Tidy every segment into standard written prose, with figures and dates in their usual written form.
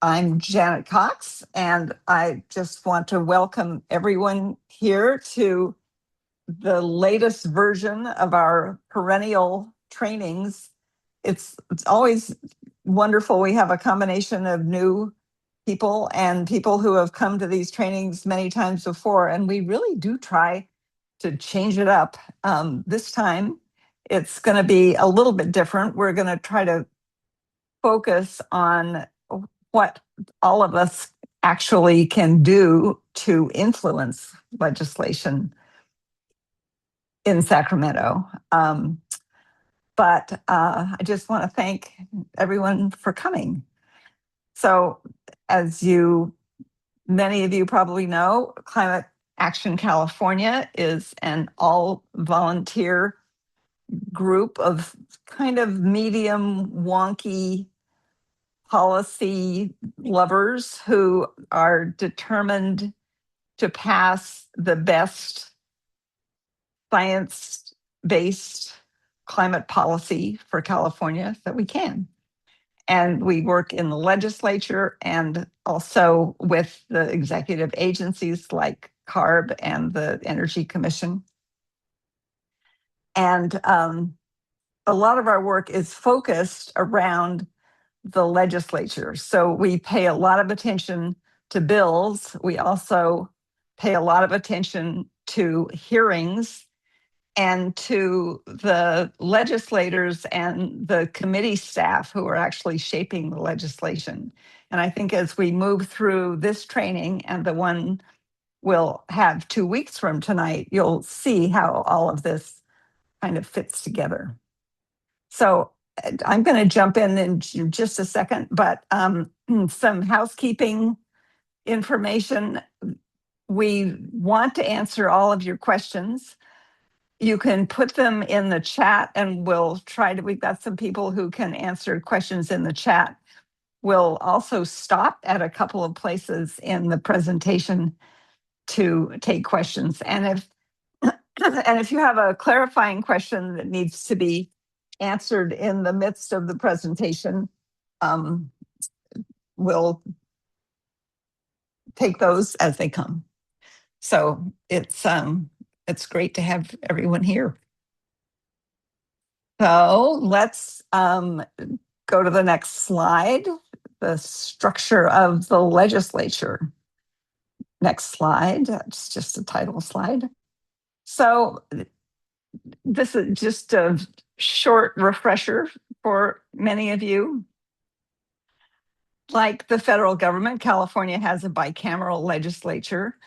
I'm Janet Cox, and I just want to welcome everyone here to the latest version of our perennial trainings. It's always wonderful. We have a combination of new people and people who have come to these trainings many times before, and we really do try to change it up. This time, it's going to be a little bit different. We're going to try to focus on what all of us actually can do to influence legislation in Sacramento. But I just want to thank everyone for coming. So, as many of you probably know, Climate Action California is an all volunteer group of kind of medium wonky policy lovers who are determined to pass the best science-based climate policy for California that we can. And we work in the legislature and also with the executive agencies like CARB and the Energy Commission. And a lot of our work is focused around the legislature. So we pay a lot of attention to bills. We also pay a lot of attention to hearings and to the legislators and the committee staff who are actually shaping the legislation. And I think as we move through this training and the one we'll have 2 weeks from tonight, you'll see how all of this kind of fits together. So I'm going to jump in just a second, but some housekeeping information. We want to answer all of your questions. You can put them in the chat and we've got some people who can answer questions in the chat. We'll also stop at a couple of places in the presentation to take questions. And if you have a clarifying question that needs to be answered in the midst of the presentation, we'll take those as they come. So it's great to have everyone here. So let's go to the next slide, the structure of the legislature. Next slide, that's just a title slide. So this is just a short refresher for many of you. Like the federal government, California has a bicameral legislature,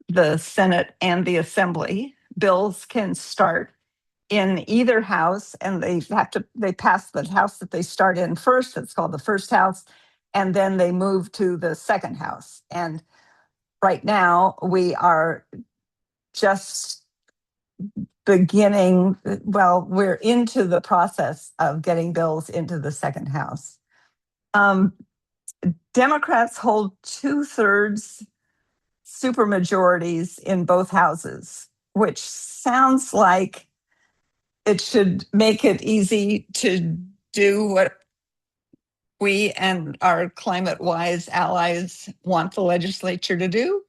the Senate and the Assembly. Bills can start in either house, and they pass the house that they start in first. It's called the first house, and then they move to the second house. And right now we are just beginning, we're into the process of getting bills into the second house. Democrats hold 2/3 supermajorities in both houses, which sounds like it should make it easy to do what we and our climate-wise allies want the legislature to do.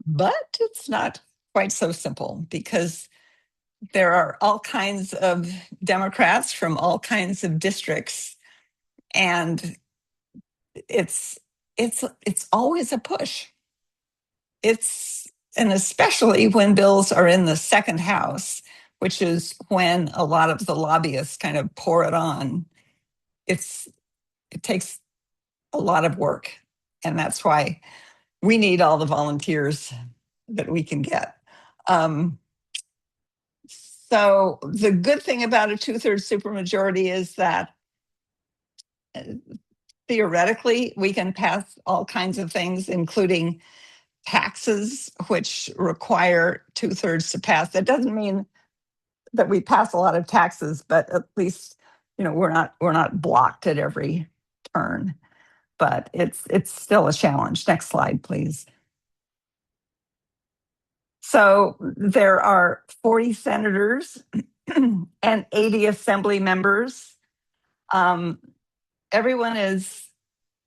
But it's not quite so simple because there are all kinds of Democrats from all kinds of districts, and it's always a push. And especially when bills are in the second house, which is when a lot of the lobbyists kind of pour it on. It takes a lot of work, and that's why we need all the volunteers that we can get. So the good thing about a 2/3 supermajority is that theoretically we can pass all kinds of things, including taxes, which require 2/3 to pass. That doesn't mean that we pass a lot of taxes, but at least we're not blocked at every turn. But it's still a challenge. Next slide, please. So there are 40 senators and 80 assembly members. Everyone is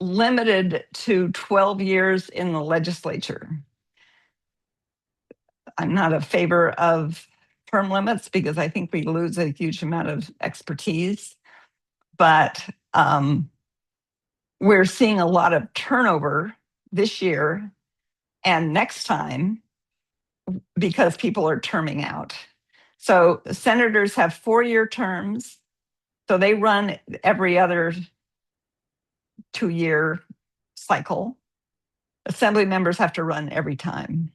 limited to 12 years in the legislature. I'm not a favor of term limits because I think we lose a huge amount of expertise, but we're seeing a lot of turnover this year and next time because people are terming out. So senators have 4-year terms, so they run every other 2-year cycle. Assembly members have to run every time.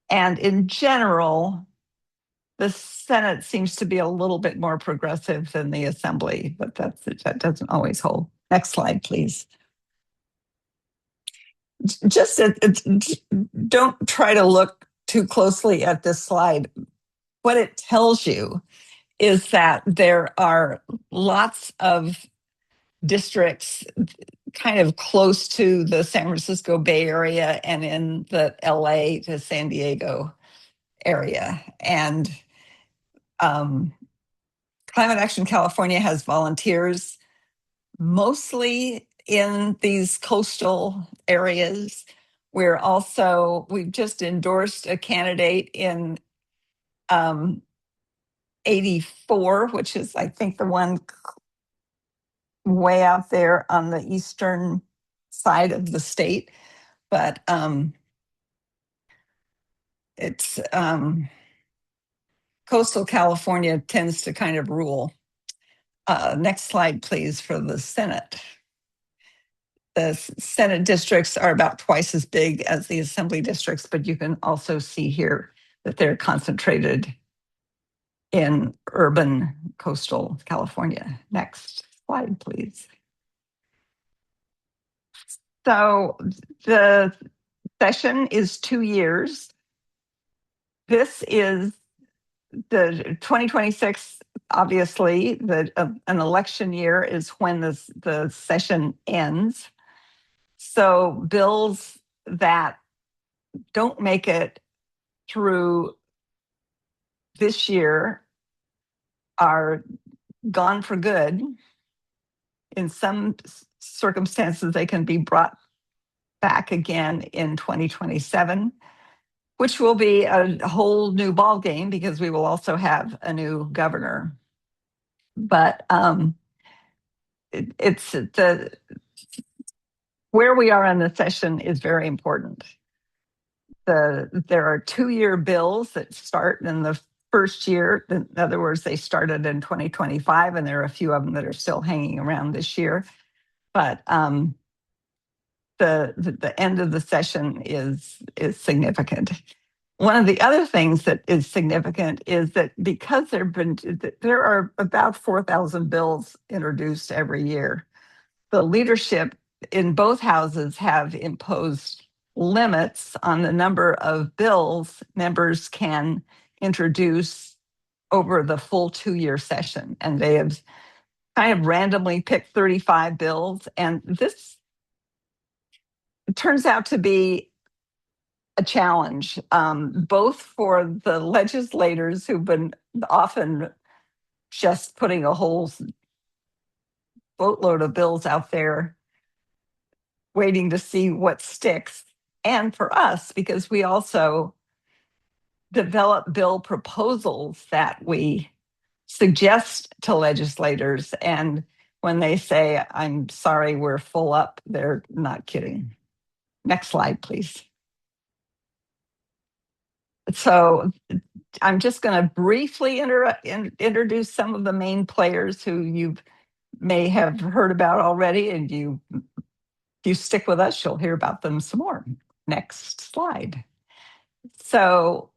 And in general, the Senate seems to be a little bit more progressive than the Assembly, but that doesn't always hold. Next slide, please. Just don't try to look too closely at this slide. What it tells you is that there are lots of districts kind of close to the San Francisco Bay Area and in the LA to San Diego area. And Climate Action California has volunteers mostly in these coastal areas. We've just endorsed a candidate in 84, which is, I think, the one way out there on the eastern side of the state. But it's coastal California tends to kind of rule. Next slide, please, for the Senate. The Senate districts are about twice as big as the Assembly districts, but you can also see here that they're concentrated in urban coastal California. Next slide, please. So the session is 2 years. This is the 2026, obviously, an election year is when the session ends. So bills that don't make it through this year are gone for good. In some circumstances, they can be brought back again in 2027, which will be a whole new ballgame because we will also have a new governor. But where we are in the session is very important. There are 2-year bills that start in the first year. In other words, they started in 2025, and there are a few of them that are still hanging around this year. But the end of the session is significant. One of the other things that is significant is that because there are about 4,000 bills introduced every year, the leadership in both houses have imposed limits on the number of bills members can introduce over the full 2-year session. And they have kind of randomly picked 35 bills. And this turns out to be a challenge, both for the legislators who've been often just putting a whole boatload of bills out there waiting to see what sticks, and for us, because we also develop bill proposals that we suggest to legislators. And when they say, I'm sorry, we're full up, they're not kidding. Next slide, please. So I'm just going to briefly introduce some of the main players who you may have heard about already, and if you stick with us, you'll hear about them some more. Next slide. So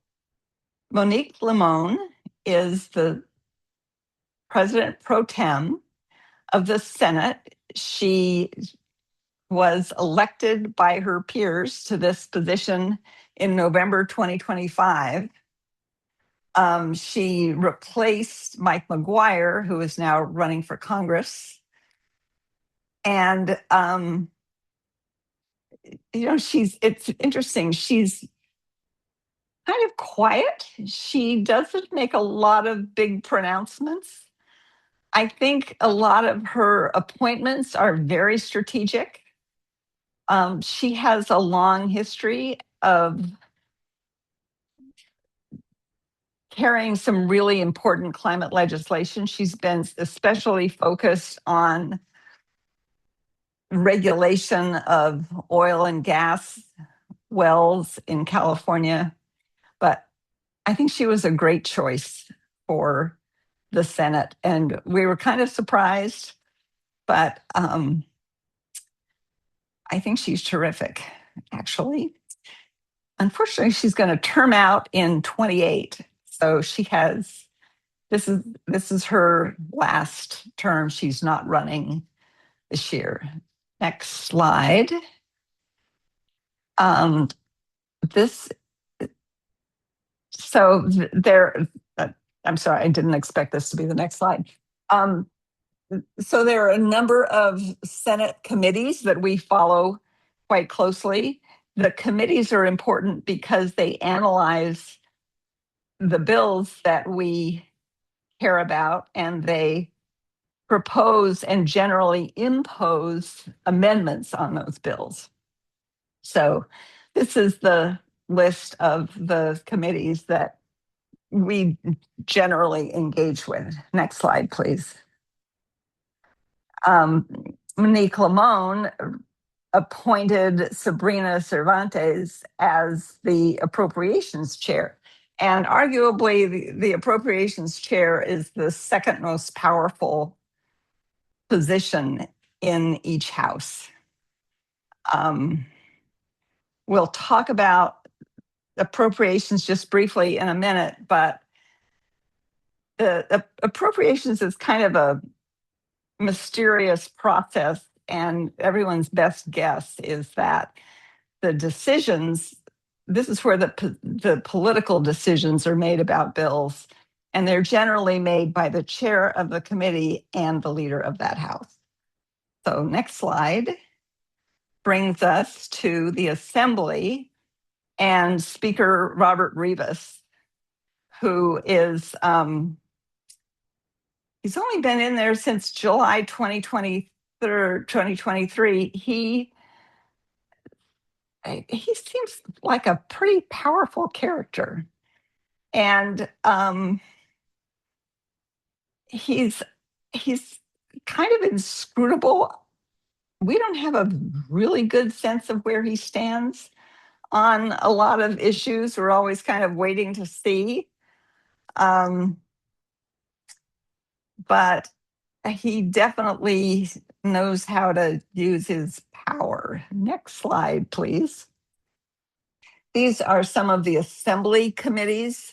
Monique Limón is the president pro tem of the Senate. She was elected by her peers to this position in November 2025. She replaced Mike McGuire, who is now running for Congress. And, it's interesting. She's kind of quiet. She doesn't make a lot of big pronouncements, I think a lot of her appointments are very strategic. She has a long history of carrying some really important climate legislation. She's been especially focused on regulation of oil and gas wells in California. But I think she was a great choice for the Senate. And we were kind of surprised, but I think she's terrific, actually. Unfortunately, she's going to term out in 28. So she has this is her last term. She's not running this year. Next slide. This so there. I'm sorry, I didn't expect this to be the next slide. So there are a number of Senate committees that we follow quite closely. The committees are important because they analyze the bills that we care about, and they propose and generally impose amendments on those bills. So this is the list of the committees that we generally engage with. Next slide, please. Monique Limon appointed Sabrina Cervantes as the appropriations chair. And arguably, the appropriations chair is the second most powerful position in each house. We'll talk about appropriations just briefly in a minute, but the appropriations is kind of a mysterious process, and everyone's best guess is that the decisions, this is where the political decisions are made about bills, and they're generally made by the chair of the committee and the leader of that house. So next slide brings us to the Assembly and Speaker Robert Rivas, who is, he's only been in there since July 2023. He seems like a pretty powerful character. And he's kind of inscrutable. We don't have a really good sense of where he stands on a lot of issues. We're always kind of waiting to see. But he definitely knows how to use his power. Next slide, please. These are some of the Assembly committees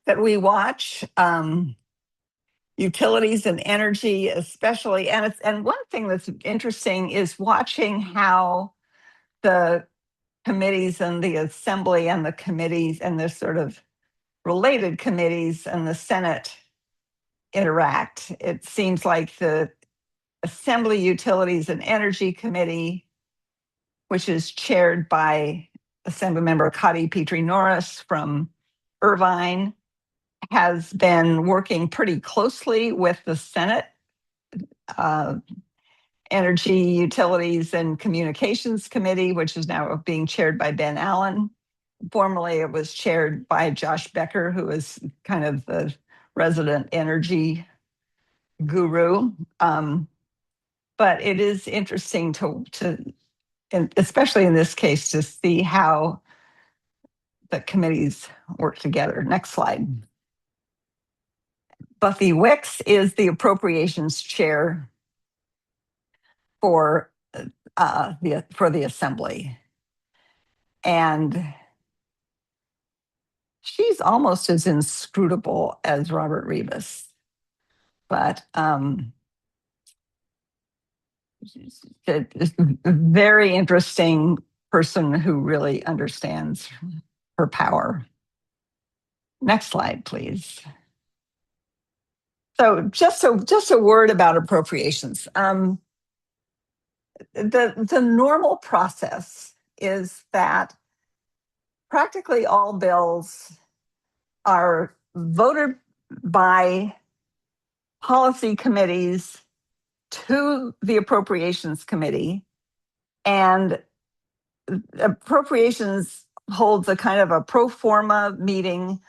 that we watch. Utilities and energy, especially, and one thing that's interesting is watching how the committees and the Assembly and the committees and the sort of related committees and the Senate interact. It seems like the Assembly Utilities and Energy Committee, which is chaired by Assemblymember Cotty Petrie Norris from Irvine, has been working pretty closely with the Senate Energy, Utilities, and Communications Committee, which is now being chaired by Ben Allen. Formerly, it was chaired by Josh Becker, who is kind of the resident energy guru. But it is interesting to especially in this case, to see how the committees work together. Next slide. Buffy Wicks is the appropriations chair for the Assembly, and she's almost as inscrutable as Robert Rivas, but a very interesting person who really understands her power. Next slide, please. So just a word about appropriations. The normal process is that practically all bills are voted by policy committees to the Appropriations Committee, and Appropriations holds a kind of a pro forma meeting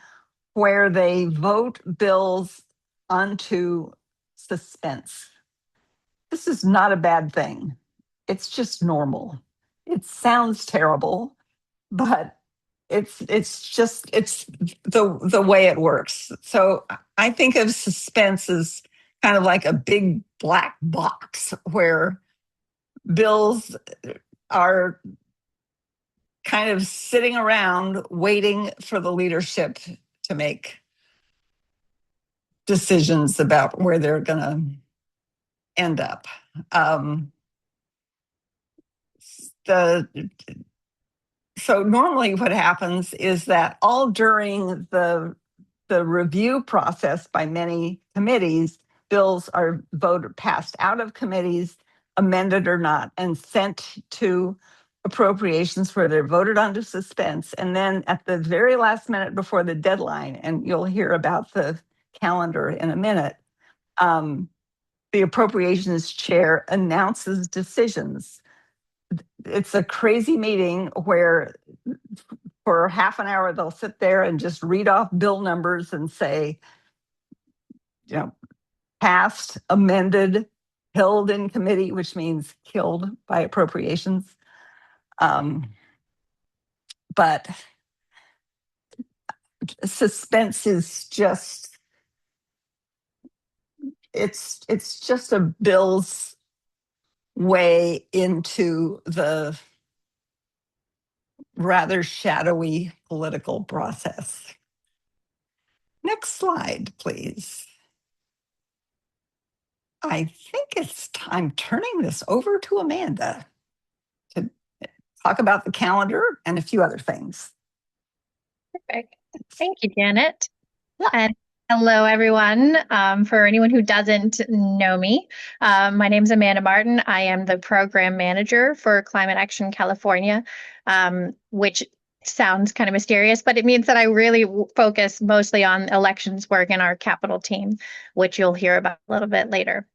where they vote bills onto suspense. This is not a bad thing. It's just normal. It sounds terrible, but it's the way it works. So I think of suspense as kind of like a big black box where bills are kind of sitting around waiting for the leadership to make decisions about where they're going to end up. So normally what happens is that all during the review process by many committees, bills are passed out of committees, amended or not, and sent to appropriations where they're voted on to suspense. And then at the very last minute before the deadline, and you'll hear about the calendar in a minute, the appropriations chair announces decisions. It's a crazy meeting where for half an hour they'll sit there and just read off bill numbers and say, passed, amended, held in committee, which means killed by appropriations. But suspense is just, it's just a bill's way into the rather shadowy political process. Next slide, please. I think I'm turning this over to Amanda to talk about the calendar and a few other things. Perfect. Thank you, Janet. Yeah. And hello, everyone. For anyone who doesn't know me, my name is Amanda Martin. I am the program manager for Climate Action California, which sounds kind of mysterious, but it means that I really focus mostly on elections work in our capital team, which you'll hear about a little bit later.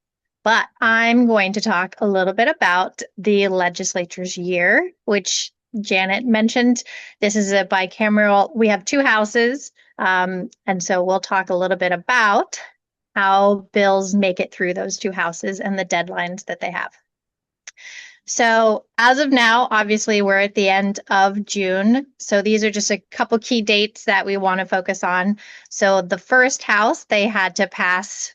But I'm going to talk a little bit about the legislature's year, which Janet mentioned. This is a bicameral. We have two houses, and so we'll talk a little bit about how bills make it through those two houses and the deadlines that they have. So as of now, obviously, we're at the end of June. So these are just a couple key dates that we want to focus on. So the first house, they had to pass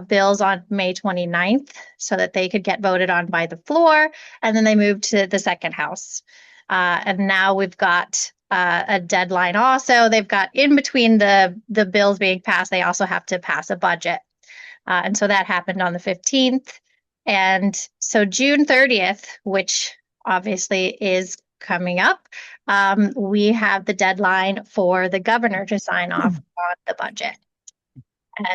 bills on May 29th so that they could get voted on by the floor. And then they moved to the second house. And now we've got a deadline also. They've got in between the bills being passed, they also have to pass a budget. And so that happened on the 15th. And so June 30th, which obviously is coming up, we have the deadline for the governor to sign off on the budget.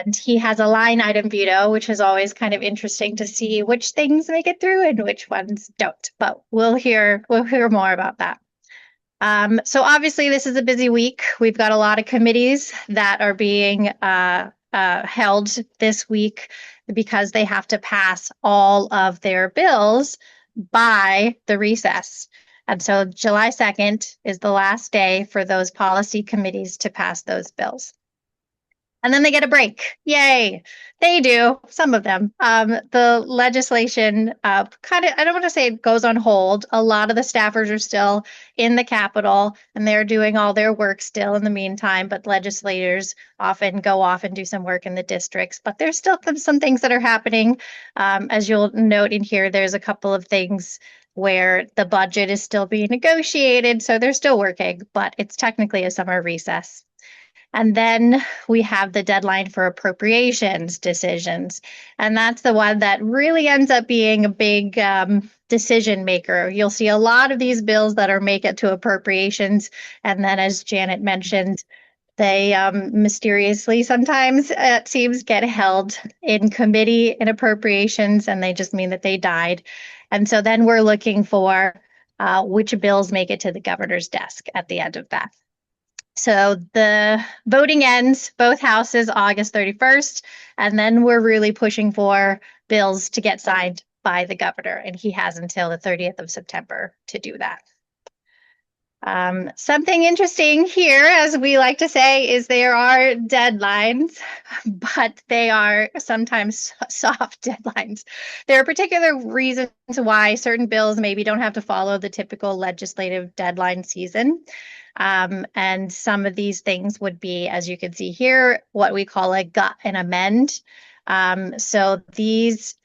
And he has a line item veto, which is always kind of interesting to see which things make it through and which ones don't. But we'll hear more about that. So obviously, this is a busy week. We've got a lot of committees that are being held this week because they have to pass all of their bills by the recess. And so July 2nd is the last day for those policy committees to pass those bills. And then they get a break. Yay. They do, some of them. The legislation I don't want to say it goes on hold. A lot of the staffers are still in the Capitol and they're doing all their work still in the meantime, but legislators often go off and do some work in the districts. But there's still some things that are happening. As you'll note in here, there's a couple of things where the budget is still being negotiated. So they're still working, but it's technically a summer recess. And then we have the deadline for appropriations decisions. And that's the one that really ends up being a big decision maker. You'll see a lot of these bills that make it to appropriations. And then, as Janet mentioned, they mysteriously sometimes, it seems, get held in committee in appropriations, and they just mean that they died. And so then we're looking for which bills make it to the governor's desk at the end of that. So the voting ends, both houses, August 31st, and then we're really pushing for bills to get signed by the governor, and he has until the 30th of September to do that. Something interesting here, as we like to say, is there are deadlines, but they are sometimes soft deadlines. There are particular reasons why certain bills maybe don't have to follow the typical legislative deadline season. And some of these things would be, as you can see here, what we call a gut and amend. So these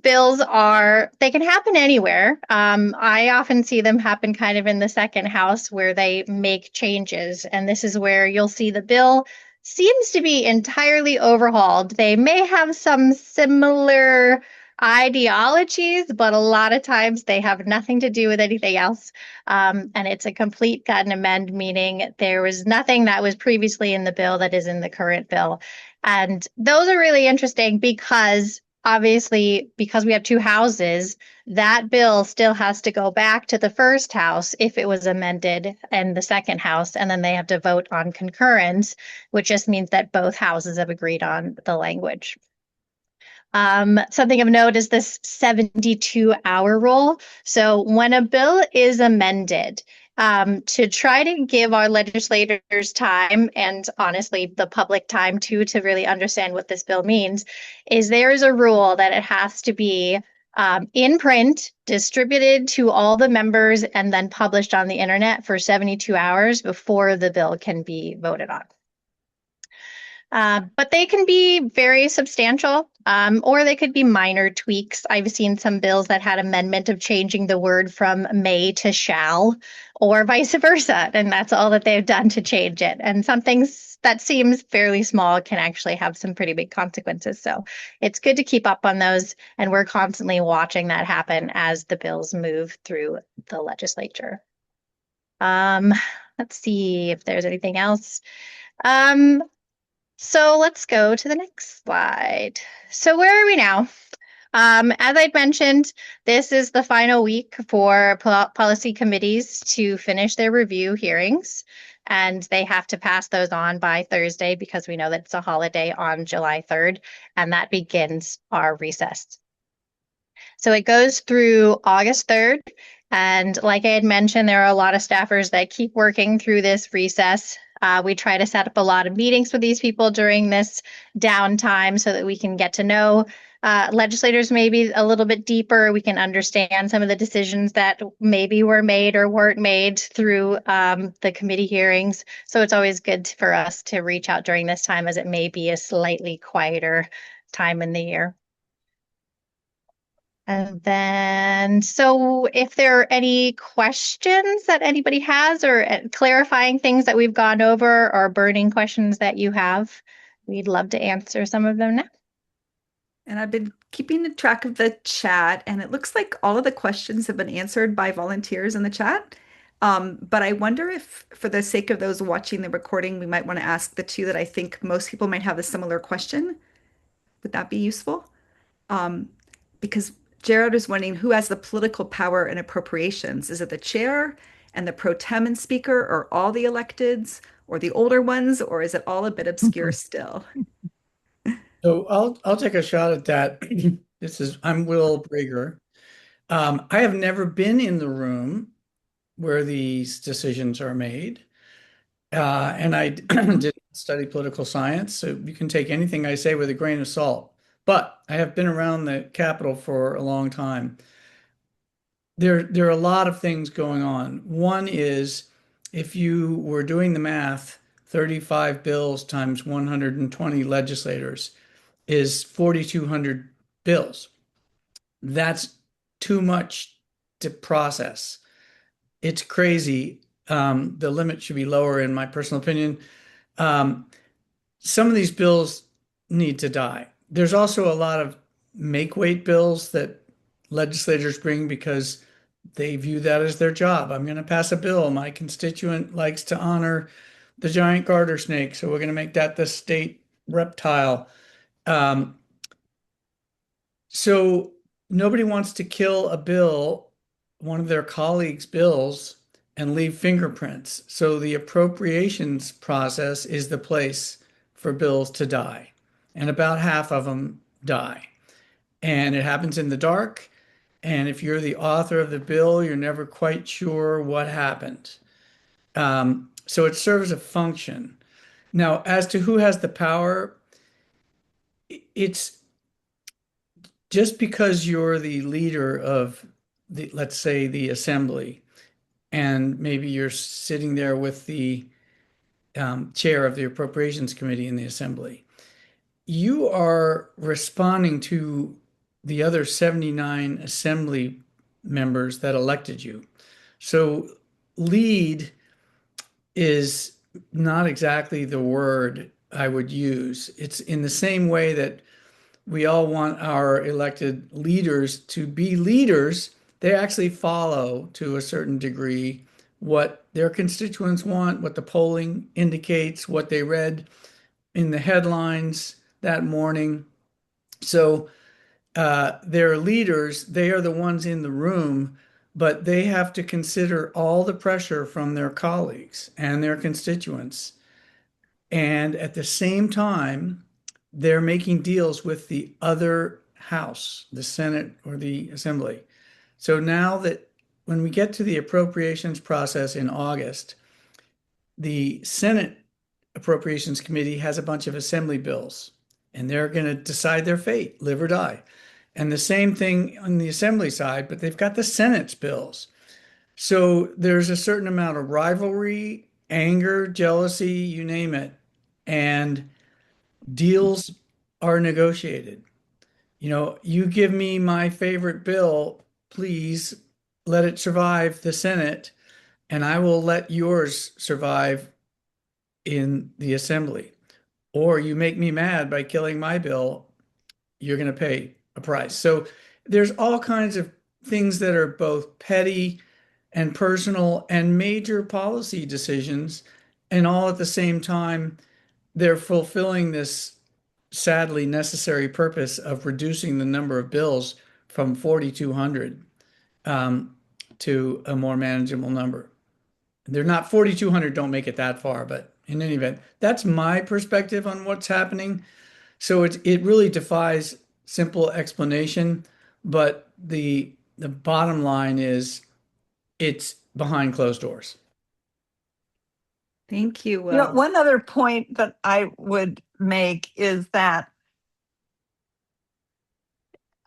bills are, they can happen anywhere. I often see them happen kind of in the second house where they make changes. And this is where you'll see the bill seems to be entirely overhauled. They may have some similar ideologies, but a lot of times they have nothing to do with anything else. And it's a complete cut and amend, meaning there was nothing that was previously in the bill that is in the current bill. And those are really interesting because obviously, because we have two houses, that bill still has to go back to the first house if it was amended and the second house, and then they have to vote on concurrence, which just means that both houses have agreed on the language. Something of note is this 72-hour rule. So when a bill is amended, to try to give our legislators time and honestly the public time too to really understand what this bill means, is there is a rule that it has to be in print, distributed to all the members, and then published on the internet for 72 hours before the bill can be voted on. But they can be very substantial, or they could be minor tweaks. I've seen some bills that had amendment of changing the word from may to shall, or vice versa, and that's all that they've done to change it. And some things that seems fairly small can actually have some pretty big consequences. So it's good to keep up on those, and we're constantly watching that happen as the bills move through the legislature. Let's see if there's anything else. So let's go to the next slide. So where are we now? As I mentioned, this is the final week for policy committees to finish their review hearings, and they have to pass those on by Thursday because we know that it's a holiday on July 3rd, and that begins our recess. So it goes through August 3rd. And like I had mentioned, there are a lot of staffers that keep working through this recess. We try to set up a lot of meetings with these people during this downtime so that we can get to know legislators maybe a little bit deeper. We can understand some of the decisions that maybe were made or weren't made through the committee hearings. So it's always good for us to reach out during this time as it may be a slightly quieter time in the year. And then, so if there are any questions that anybody has or clarifying things that we've gone over or burning questions that you have, we'd love to answer some of them now. And I've been keeping track of the chat, and it looks like all of the questions have been answered by volunteers in the chat. But I wonder if, for the sake of those watching the recording, we might want to ask the two that I think most people might have a similar question. Would that be useful? Because Jared is wondering who has the political power in appropriations. Is it the chair and the pro tem and speaker, or all the electeds, or the older ones, or is it all a bit obscure still? So I'll take a shot at that. I'm Will Brager. I have never been in the room where these decisions are made. And I didn't study political science, so you can take anything I say with a grain of salt. But I have been around the Capitol for a long time. There are a lot of things going on. One is if you were doing the math, 35 bills times 120 legislators is 4,200 bills. That's too much to process. It's crazy. The limit should be lower, in my personal opinion. Some of these bills need to die. There's also a lot of make weight bills that legislators bring because they view that as their job. I'm going to pass a bill. My constituent likes to honor the giant garter snake, so we're going to make that the state reptile. So nobody wants to kill a bill, one of their colleagues' bills, and leave fingerprints. So the appropriations process is the place for bills to die. And about half of them die. And it happens in the dark. And if you're the author of the bill, you're never quite sure what happened. So it serves a function. Now, as to who has the power, it's just because you're the leader of the, let's say, the assembly, and maybe you're sitting there with the chair of the appropriations committee in the assembly, you are responding to the other 79 assembly members that elected you. So lead is not exactly the word I would use. It's in the same way that we all want our elected leaders to be leaders. They actually follow to a certain degree what their constituents want, what the polling indicates, what they read in the headlines that morning. So they're leaders, they are the ones in the room, but they have to consider all the pressure from their colleagues and their constituents. And at the same time, they're making deals with the other house, the Senate or the Assembly. So now that when we get to the appropriations process in August, the Senate Appropriations Committee has a bunch of Assembly bills, and they're going to decide their fate, live or die. And the same thing on the Assembly side, but they've got the Senate's bills. So there's a certain amount of rivalry, anger, jealousy, you name it. And deals are negotiated. You know, you give me my favorite bill, please let it survive the Senate, and I will let yours survive in the Assembly. Or you make me mad by killing my bill, you're going to pay a price. So there's all kinds of things that are both petty and personal and major policy decisions, and all at the same time, they're fulfilling this sadly necessary purpose of reducing the number of bills from 4,200 to a more manageable number. They're not 4,200, don't make it that far, but in any event, that's my perspective on what's happening. So it really defies simple explanation, but the bottom line is it's behind closed doors. Thank you, You know, Will. one other point that I would make is that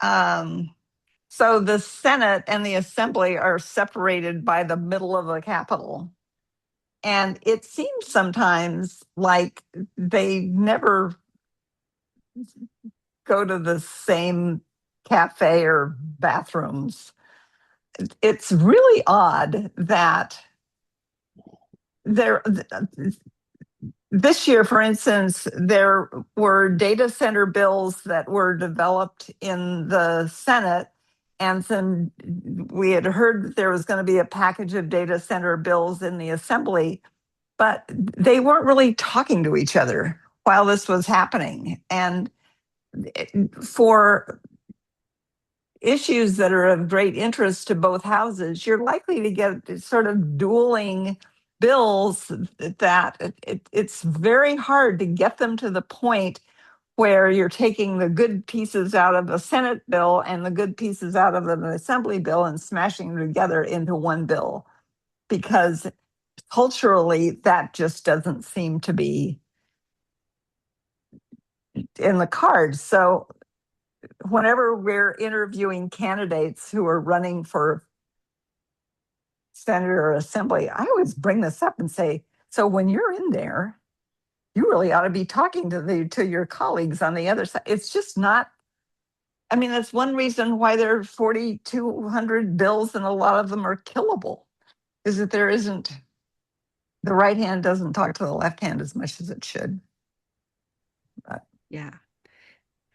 so the Senate and the Assembly are separated by the middle of the Capitol. And it seems sometimes like they never go to the same cafe or bathrooms. It's really odd that there this year, for instance, there were data center bills that were developed in the Senate. And then we had heard that there was going to be a package of data center bills in the Assembly, but they weren't really talking to each other while this was happening. And for issues that are of great interest to both houses, you're likely to get sort of dueling bills that it's very hard to get them to the point where you're taking the good pieces out of a Senate bill and the good pieces out of an Assembly bill and smashing them together into one bill, because culturally that just doesn't seem to be in the cards. So whenever we're interviewing candidates who are running for Senate or Assembly, I always bring this up and say, so when you're in there, you really ought to be talking to your colleagues on the other side. It's just not. I mean, that's one reason why there are 4,200 bills and a lot of them are killable, is that there isn't, the right hand doesn't talk to the left hand as much as it should. Yeah,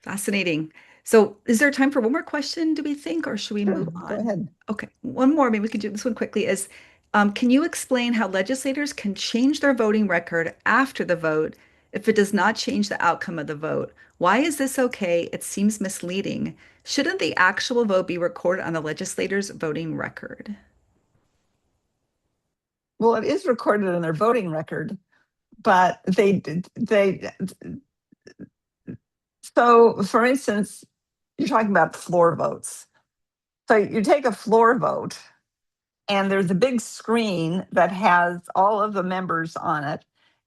fascinating. So is there time for one more question, do we think, or should we Sure, move go on? ahead. Okay, one more, maybe we could do this one quickly, is can you explain how legislators can change their voting record after the vote if it does not change the outcome of the vote? Why is this okay? It seems misleading. Shouldn't the actual vote be recorded on the legislator's voting record? Well, it is recorded in their voting record, but so for instance, you're talking about floor votes. So you take a floor vote and there's a big screen that has all of the members on it.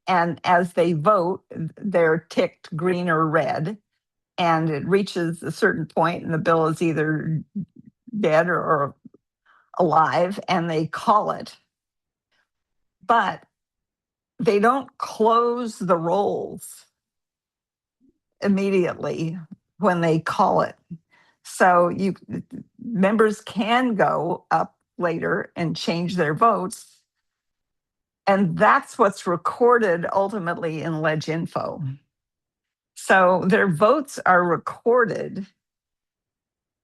And as they vote, they're ticked green or red. And it reaches a certain point, and the bill is either dead or alive, and they call it. But they don't close the rolls immediately when they call it. So members can go up later and change their votes. And that's what's recorded ultimately in LegInfo. So their votes are recorded,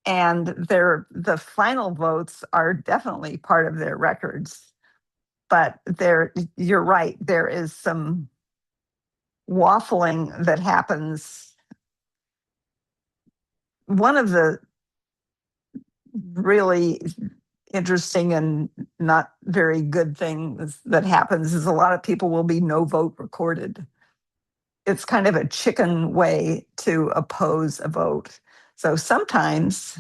and the final votes are definitely part of their records. But you're right, there is some waffling that happens. One of the really interesting and not very good things that happens is a lot of people will be no vote recorded. It's kind of a chicken way to oppose a vote. So sometimes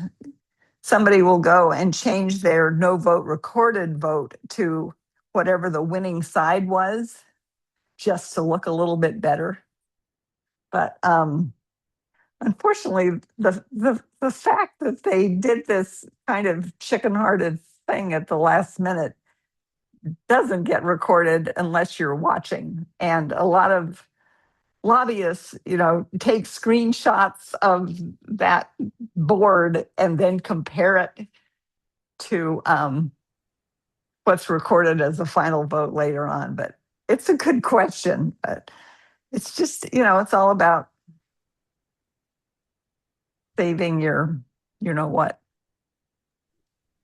somebody will go and change their no vote recorded vote to whatever the winning side was, just to look a little bit better. But unfortunately, the fact that they did this kind of chicken-hearted thing at the last minute doesn't get recorded unless you're watching. And a lot of lobbyists, take screenshots of that board and then compare it to what's recorded as the final vote later on. But it's a good question. But it's just, it's all about saving your, what.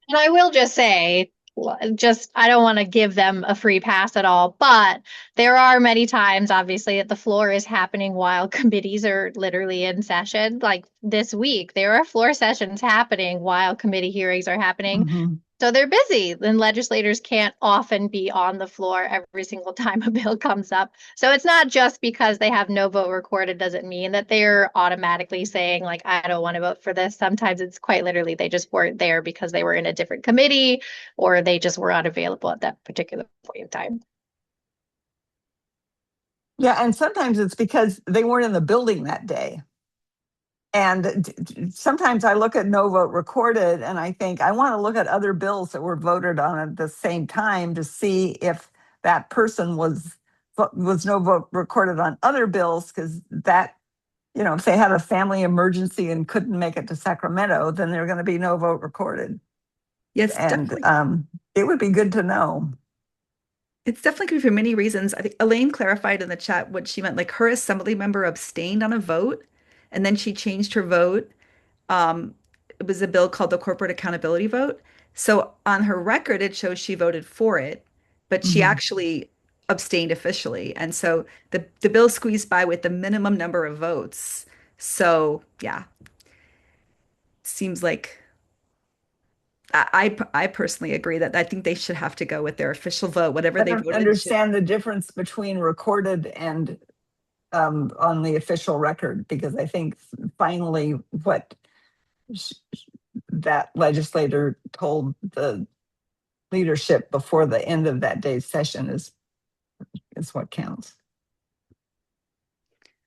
And I will just say, I don't want to give them a free pass at all, but there are many times, obviously, that the floor is happening while committees are literally in session. Like this week, there are floor sessions happening while committee hearings are happening. Mhm. So they're busy, and legislators can't often be on the floor every single time a bill comes up. So it's not just because they have no vote recorded doesn't mean that they're automatically saying, like, I don't want to vote for this. Sometimes it's quite literally they just weren't there because they were in a different committee or they just were unavailable at that particular point in time. Yeah, and sometimes it's because they weren't in the building that day. And sometimes I look at no vote recorded and I think I want to look at other bills that were voted on at the same time to see if that person was no vote recorded on other bills, because that, if they had a family emergency and couldn't make it to Sacramento, then they're going to be no vote recorded. Yes, And definitely. it would be good to know. It's definitely good for many reasons. I think Elaine clarified in the chat what she meant. Like her assembly member abstained on a vote, and then she changed her vote. Um, it was a bill called the Corporate Accountability Vote. So on her record, it shows she voted for it, but she Mhm. actually abstained officially. And so the bill squeezed by with the minimum number of votes. So yeah, seems like I personally agree that I think they should have to go with their official vote, whatever I they don't voted should. understand the difference between recorded and on the official record, because I think finally what that legislator told the leadership before the end of that day's session is what counts.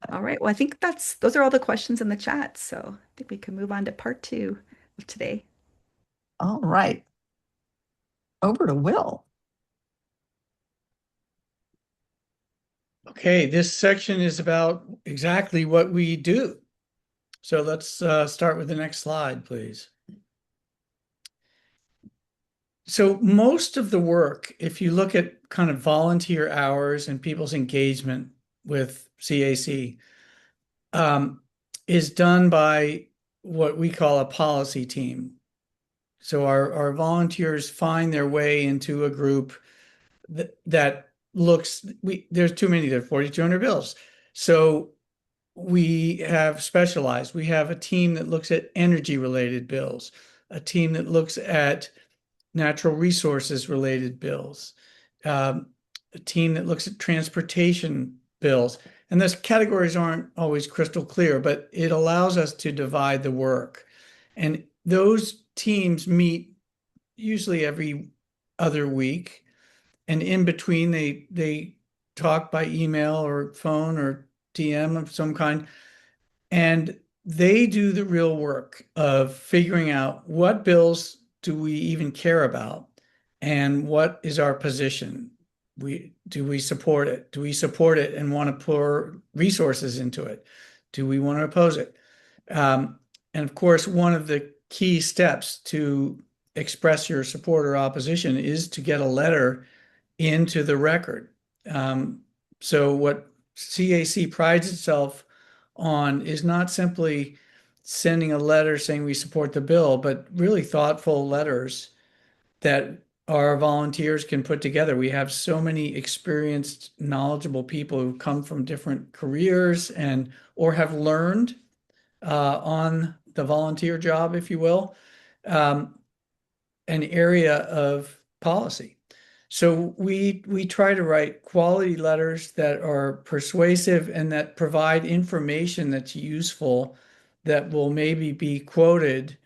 All right. Well, I think those are all the questions in the chat. So I think we can move on to part 2 of today. All right. Over to Will. Okay, this section is about exactly what we do. So let's start with the next slide, please. So most of the work, if you look at kind of volunteer hours and people's engagement with CAC, is done by what we call a policy team. So our volunteers find their way into a group that looks, there's too many, there are 4,200 bills. So we have specialized. We have a team that looks at energy related bills, a team that looks at natural resources related bills, a team that looks at transportation bills. And those categories aren't always crystal clear, but it allows us to divide the work. And those teams meet usually every other week. And in between, they talk by email or phone or DM of some kind. And they do the real work of figuring out what bills do we even care about and what is our position. Do we support it? Do we support it and want to pour resources into it? Do we want to oppose it? And of course, one of the key steps to express your support or opposition is to get a letter into the record. So what CAC prides itself on is not simply sending a letter saying we support the bill, but really thoughtful letters that our volunteers can put together. We have so many experienced, knowledgeable people who come from different careers and or have learned on the volunteer job, if you will, an area of policy. So we try to write quality letters that are persuasive and that provide information that's useful, that will maybe be quoted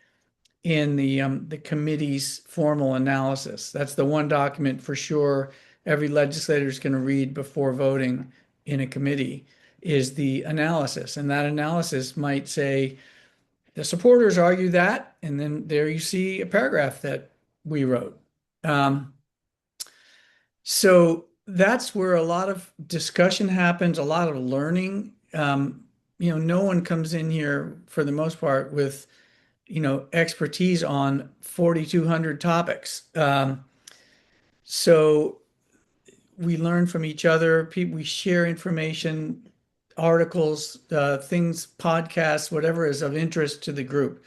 in the committee's formal analysis. That's the one document for sure every legislator is going to read before voting in a committee is the analysis. And that analysis might say, the supporters argue that, and then there you see a paragraph that we wrote. So that's where a lot of discussion happens, a lot of learning. No one comes in here for the most part with, expertise on 4,200 topics. So we learn from each other. We share information, articles, things, podcasts, whatever is of interest to the group.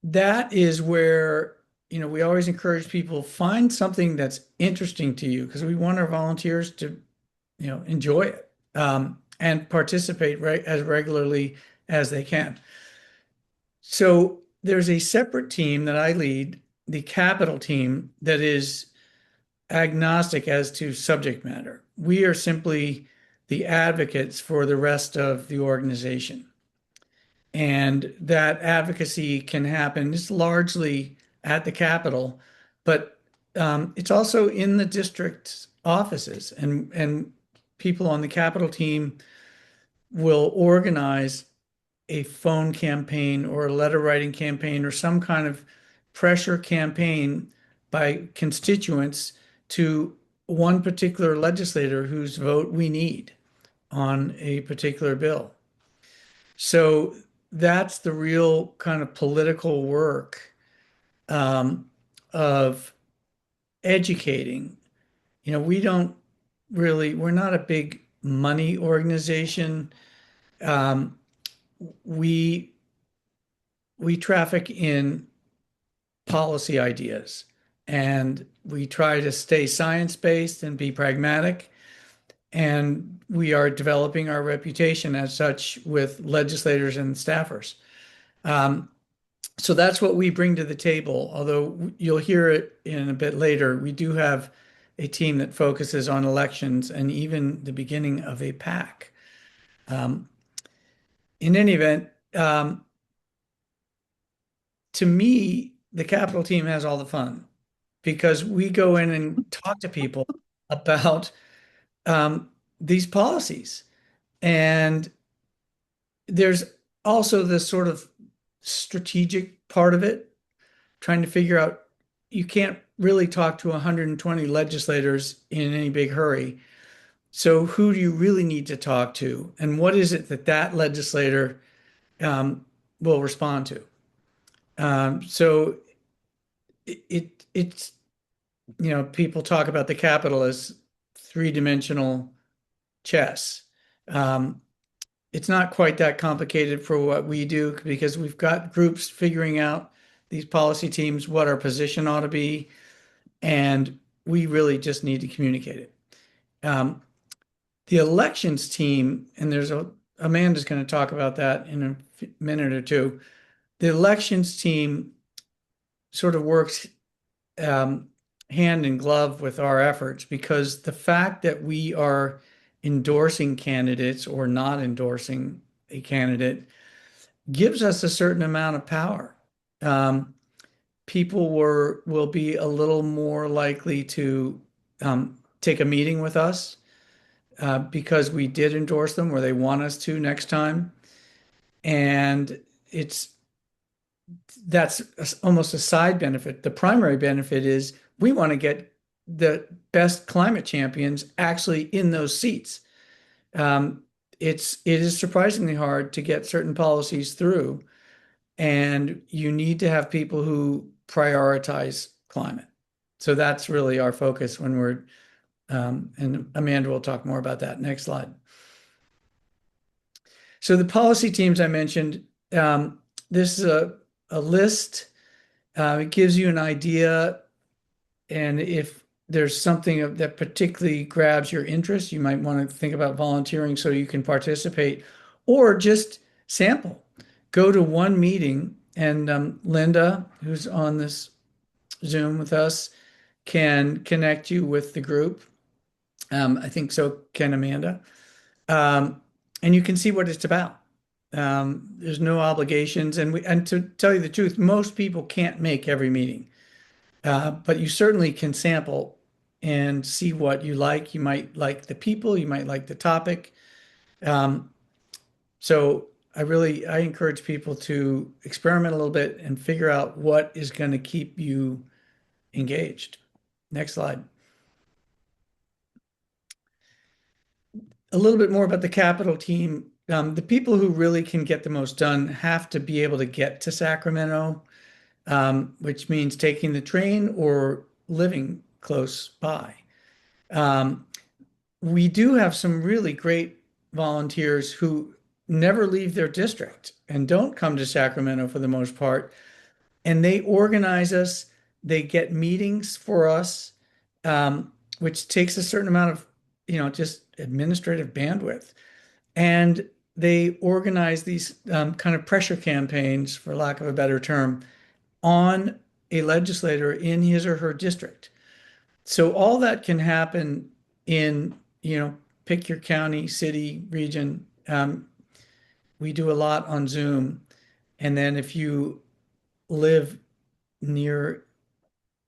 That is where we always encourage people, find something that's interesting to you, because we want our volunteers to, enjoy it and participate as regularly as they can. So there's a separate team that I lead, the capital team, that is agnostic as to subject matter. We are simply the advocates for the rest of the organization. And that advocacy can happen, it's largely at the Capitol, but it's also in the district offices, and people on the Capitol team will organize a phone campaign or a letter writing campaign or some kind of pressure campaign by constituents to one particular legislator whose vote we need on a particular bill. So that's the real kind of political work of educating. We're not a big money organization. We traffic in policy ideas, and we try to stay science-based and be pragmatic. And we are developing our reputation as such with legislators and staffers. So that's what we bring to the table. Although you'll hear it in a bit later, we do have a team that focuses on elections and even the beginning of a PAC. In any event, to me, the Capitol team has all the fun, because we go in and talk to people about these policies. And there's also this sort of strategic part of it, trying to figure out, you can't really talk to 120 legislators in any big hurry. So who do you really need to talk to? And what is it that legislator will respond to? So it's, people talk about the Capitol as three-dimensional chess. It's not quite that complicated for what we do, because we've got groups figuring out, these policy teams, what our position ought to be, and we really just need to communicate it. The elections team, and Amanda's going to talk about that in a minute or two. The elections team sort of works hand in glove with our efforts, because the fact that we are endorsing candidates or not endorsing a candidate gives us a certain amount of power. People will be a little more likely to take a meeting with us because we did endorse them, or they want us to next time. And that's almost a side benefit. The primary benefit is we want to get the best climate champions actually in those seats. It is surprisingly hard to get certain policies through, and you need to have people who prioritize climate. So that's really our focus when we're, and Amanda will talk more about that. Next slide. So the policy teams I mentioned, this is a list. It gives you an idea, and if there's something that particularly grabs your interest, you might want to think about volunteering so you can participate, or just sample. Go to one meeting, and Linda, who's on this Zoom with us, can connect you with the group. I think so can Amanda. And you can see what it's about. There's no obligations, and to tell you the truth, most people can't make every meeting, but you certainly can sample and see what you like. You might like the people, you might like the topic. So I encourage people to experiment a little bit and figure out what is going to keep you engaged. Next slide. A little bit more about the Capital team. The people who really can get the most done have to be able to get to Sacramento, which means taking the train or living close by. We do have some really great volunteers who never leave their district and don't come to Sacramento for the most part. And they organize us, they get meetings for us, which takes a certain amount of, just administrative bandwidth. And they organize these kind of pressure campaigns, for lack of a better term, on a legislator in his or her district. So all that can happen in, pick your county, city, region. We do a lot on Zoom. And then if you live near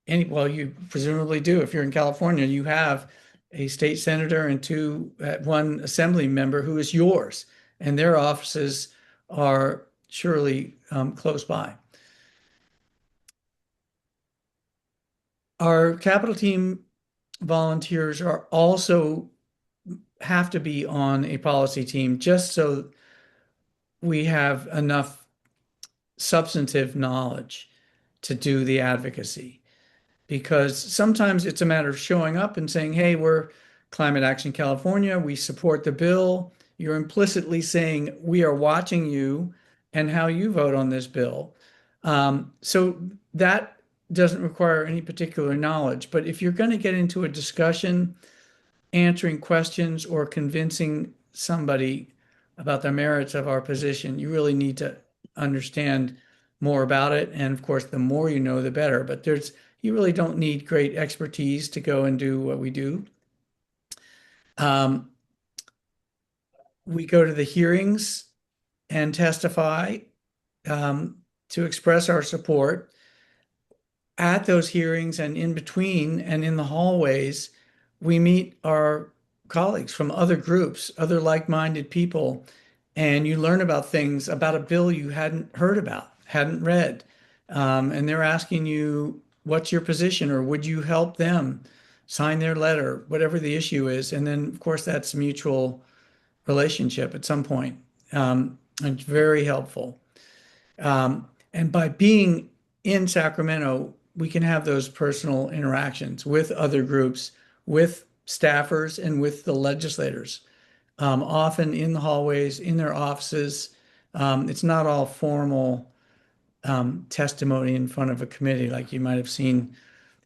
well, you presumably do. If you're in California, you have a state senator and one assembly member who is yours, and their offices are surely close by. Our Capital team volunteers are also have to be on a policy team just so we have enough substantive knowledge to do the advocacy. Because sometimes it's a matter of showing up and saying, hey, we're Climate Action California, we support the bill. You're implicitly saying we are watching you and how you vote on this bill. So that doesn't require any particular knowledge. But if you're going to get into a discussion, answering questions or convincing somebody about the merits of our position, you really need to understand more about it. And of course, the more you know, the better. But you really don't need great expertise to go and do what we do. We go to the hearings and testify to express our support. At those hearings and in between and in the hallways, we meet our colleagues from other groups, other like-minded people, and you learn about things about a bill you hadn't heard about, hadn't read. And they're asking you, what's your position, or would you help them sign their letter, whatever the issue is. And then, of course, that's a mutual relationship at some point. It's very helpful. And by being in Sacramento, we can have those personal interactions with other groups, with staffers, and with the legislators, often in the hallways, in their offices. It's not all formal testimony in front of a committee like you might have seen.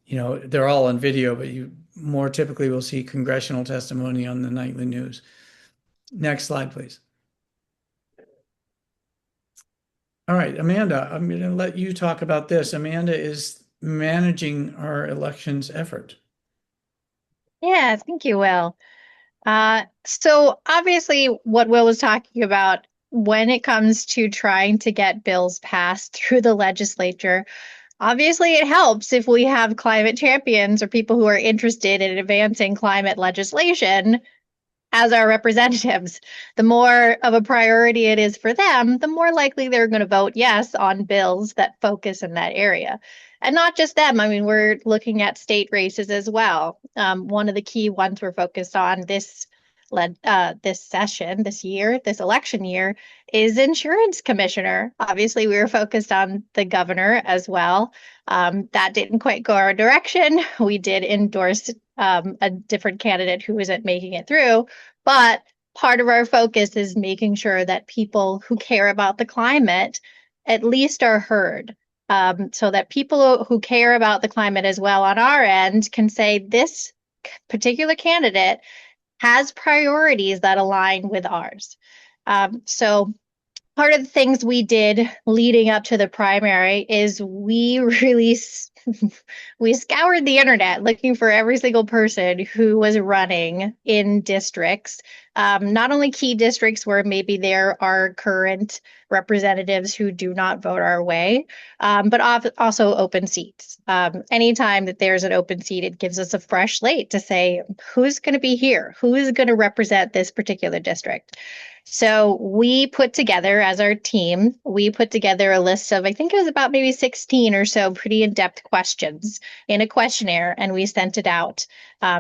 They're all on video, but you more typically will see congressional testimony on the nightly news. Next slide, please. All right, Amanda, I'm going to let you talk about this. Amanda is managing our elections effort. Yeah, thank you, Will. So obviously what Will was talking about when it comes to trying to get bills passed through the legislature, obviously it helps if we have climate champions or people who are interested in advancing climate legislation as our representatives. The more of a priority it is for them, the more likely they're going to vote yes on bills that focus in that area. And not just them. I mean, we're looking at state races as well. One of the key ones we're focused on this session, this year, this election year, is insurance commissioner. Obviously, we were focused on the governor as well. That didn't quite go our direction. We did endorse a different candidate who isn't making it through, but part of our focus is making sure that people who care about the climate at least are heard. So that people who care about the climate as well on our end can say this particular candidate has priorities that align with ours. So part of the things we did leading up to the primary is we really we scoured the internet looking for every single person who was running in districts, not only key districts where maybe there are current representatives who do not vote our way, but also open seats. Anytime that there's an open seat, it gives us a fresh slate to say who's going to be here, who is going to represent this particular district. So we put together, as our team, we put together a list of, I think it was about maybe 16 or so pretty in-depth questions in a questionnaire, and we sent it out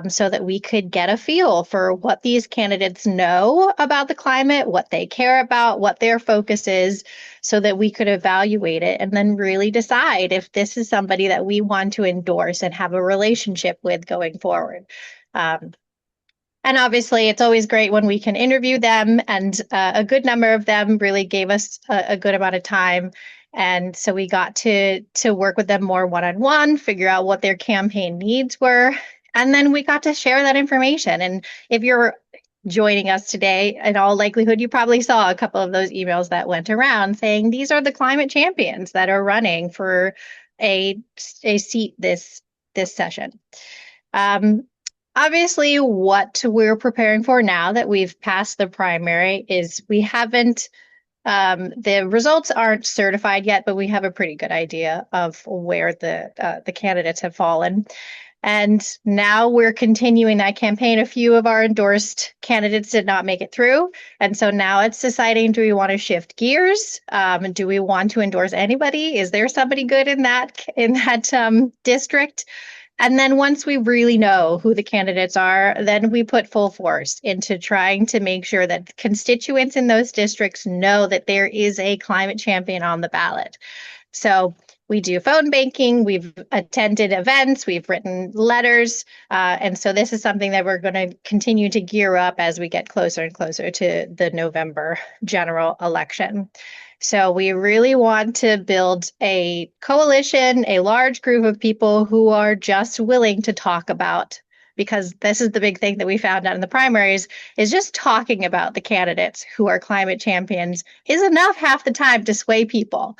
so that we could get a feel for what these candidates know about the climate, what they care about, what their focus is, so that we could evaluate it and then really decide if this is somebody that we want to endorse and have a relationship with going forward. And obviously, it's always great when we can interview them, and a good number of them really gave us a good amount of time. And so we got to work with them more one-on-one, figure out what their campaign needs were, and then we got to share that information. And if you're joining us today, in all likelihood, you probably saw a couple of those emails that went around saying these are the climate champions that are running for a seat this session. Obviously, what we're preparing for now that we've passed the primary is we haven't, the results aren't certified yet, but we have a pretty good idea of where the candidates have fallen. And now we're continuing that campaign. A few of our endorsed candidates did not make it through. And so now it's deciding, do we want to shift gears? Do we want to endorse anybody? Is there somebody good in that district? And then once we really know who the candidates are, then we put full force into trying to make sure that constituents in those districts know that there is a climate champion on the ballot. So we do phone banking, we've attended events, we've written letters. And so this is something that we're going to continue to gear up as we get closer and closer to the November general election. So we really want to build a coalition, a large group of people who are just willing to talk about, because this is the big thing that we found out in the primaries, is just talking about the candidates who are climate champions is enough half the time to sway people.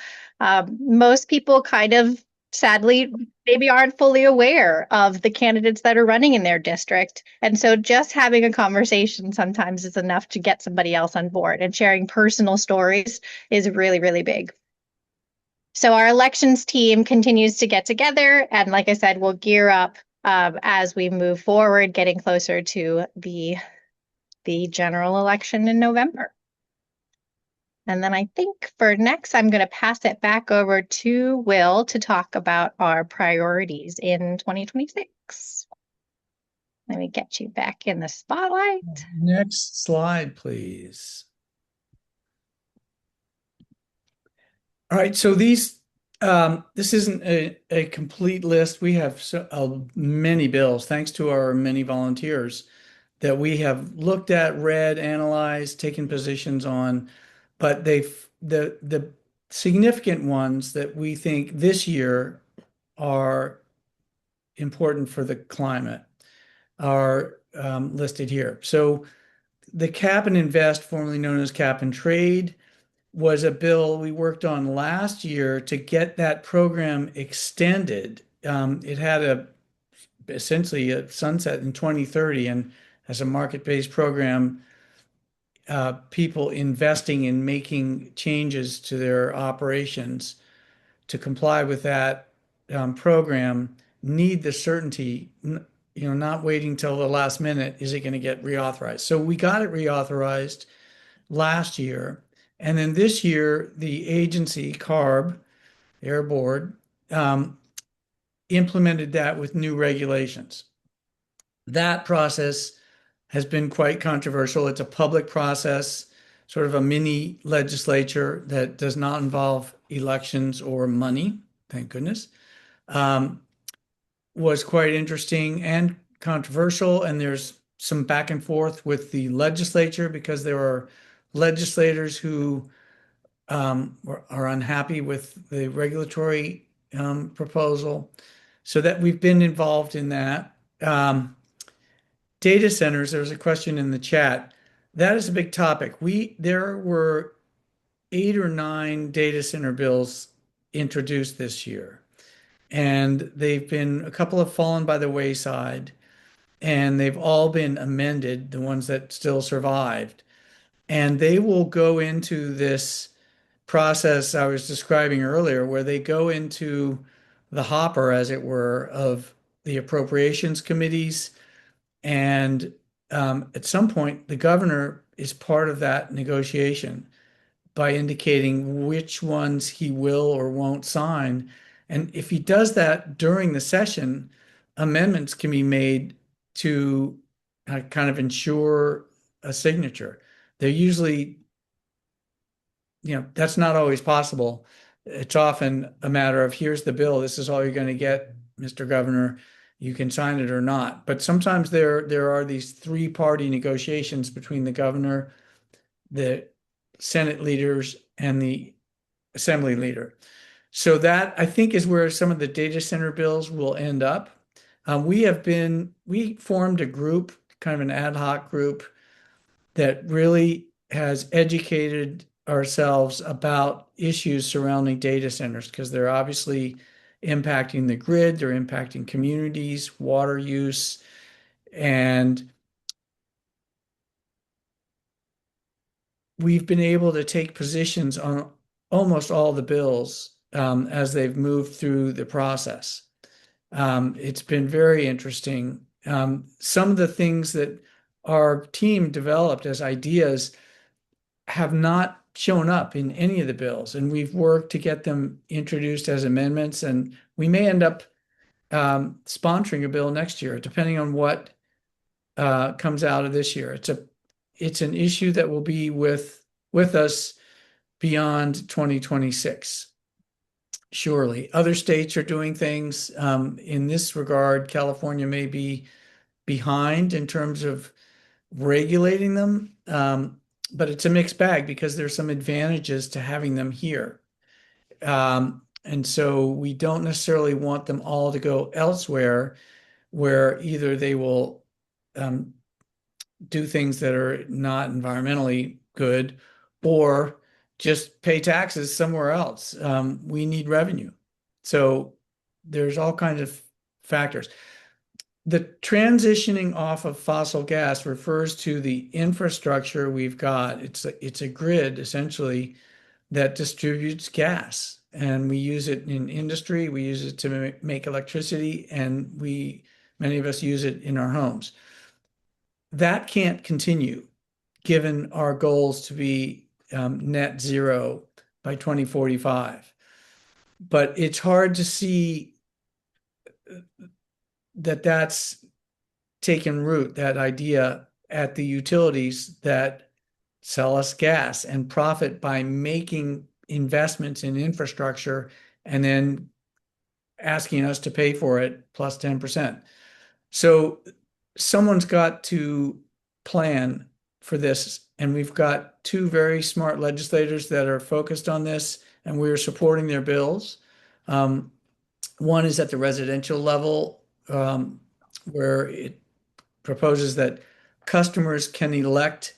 Most people kind of, sadly, maybe aren't fully aware of the candidates that are running in their district. And so just having a conversation sometimes is enough to get somebody else on board, and sharing personal stories is really, really big. So our elections team continues to get together. And like I said, we'll gear up as we move forward, getting closer to the general election in November. And then I think for next, I'm going to pass it back over to Will to talk about our priorities in 2026. Let me get you back in the spotlight. Next slide, please. All right, so this isn't a complete list. We have many bills, thanks to our many volunteers that we have looked at, read, analyzed, taken positions on. But the significant ones that we think this year are important for the climate are listed here. So the Cap and Invest, formerly known as Cap and Trade, was a bill we worked on last year to get that program extended it had essentially a sunset in 2030, and as a market-based program, people investing in making changes to their operations to comply with that program need the certainty, not waiting till the last minute, is it going to get reauthorized? So we got it reauthorized last year. And then this year, the agency, CARB, Air Board, implemented that with new regulations. That process has been quite controversial. It's a public process, sort of a mini legislature that does not involve elections or money, thank goodness. Was quite interesting and controversial. And there's some back and forth with the legislature because there are legislators who are unhappy with the regulatory proposal. So that we've been involved in that. Data centers, there's a question in the chat. That is a big topic. There were 8 or 9 data center bills introduced this year, and a couple have fallen by the wayside, and they've all been amended, the ones that still survived. And they will go into this process I was describing earlier, where they go into the hopper, as it were, of the appropriations committees. And at some point, the governor is part of that negotiation by indicating which ones he will or won't sign. And if he does that during the session, amendments can be made to kind of ensure a signature. They're usually, that's not always possible. It's often a matter of, here's the bill, this is all you're going to get, Mr. Governor. You can sign it or not. But sometimes there are these three-party negotiations between the governor, the Senate leaders, and the Assembly leader. So that, I think, is where some of the data center bills will end up. We formed a group, kind of an ad hoc group, that really has educated ourselves about issues surrounding data centers, because they're obviously impacting the grid, they're impacting communities, water use, and we've been able to take positions on almost all the bills as they've moved through the process. It's been very interesting. Some of the things that our team developed as ideas have not shown up in any of the bills, and we've worked to get them introduced as amendments, and we may end up sponsoring a bill next year, depending on what comes out of this year. It's an issue that will be with us beyond 2026. Surely. Other states are doing things in this regard. California may be behind in terms of regulating them, but it's a mixed bag because there's some advantages to having them here. And so we don't necessarily want them all to go elsewhere, where either they will do things that are not environmentally good, or just pay taxes somewhere else. We need revenue. So there's all kinds of factors. The transitioning off of fossil gas refers to the infrastructure we've got. It's a grid, essentially, that distributes gas. And we use it in industry, we use it to make electricity, and many of us use it in our homes. That can't continue, given our goals to be net zero by 2045. But it's hard to see that that's taken root, that idea, at the utilities that sell us gas and profit by making investments in infrastructure and then asking us to pay for it plus 10%. So someone's got to plan for this, and we've got 2 very smart legislators that are focused on this, and we're supporting their bills. One is at the residential level, where it proposes that customers can elect,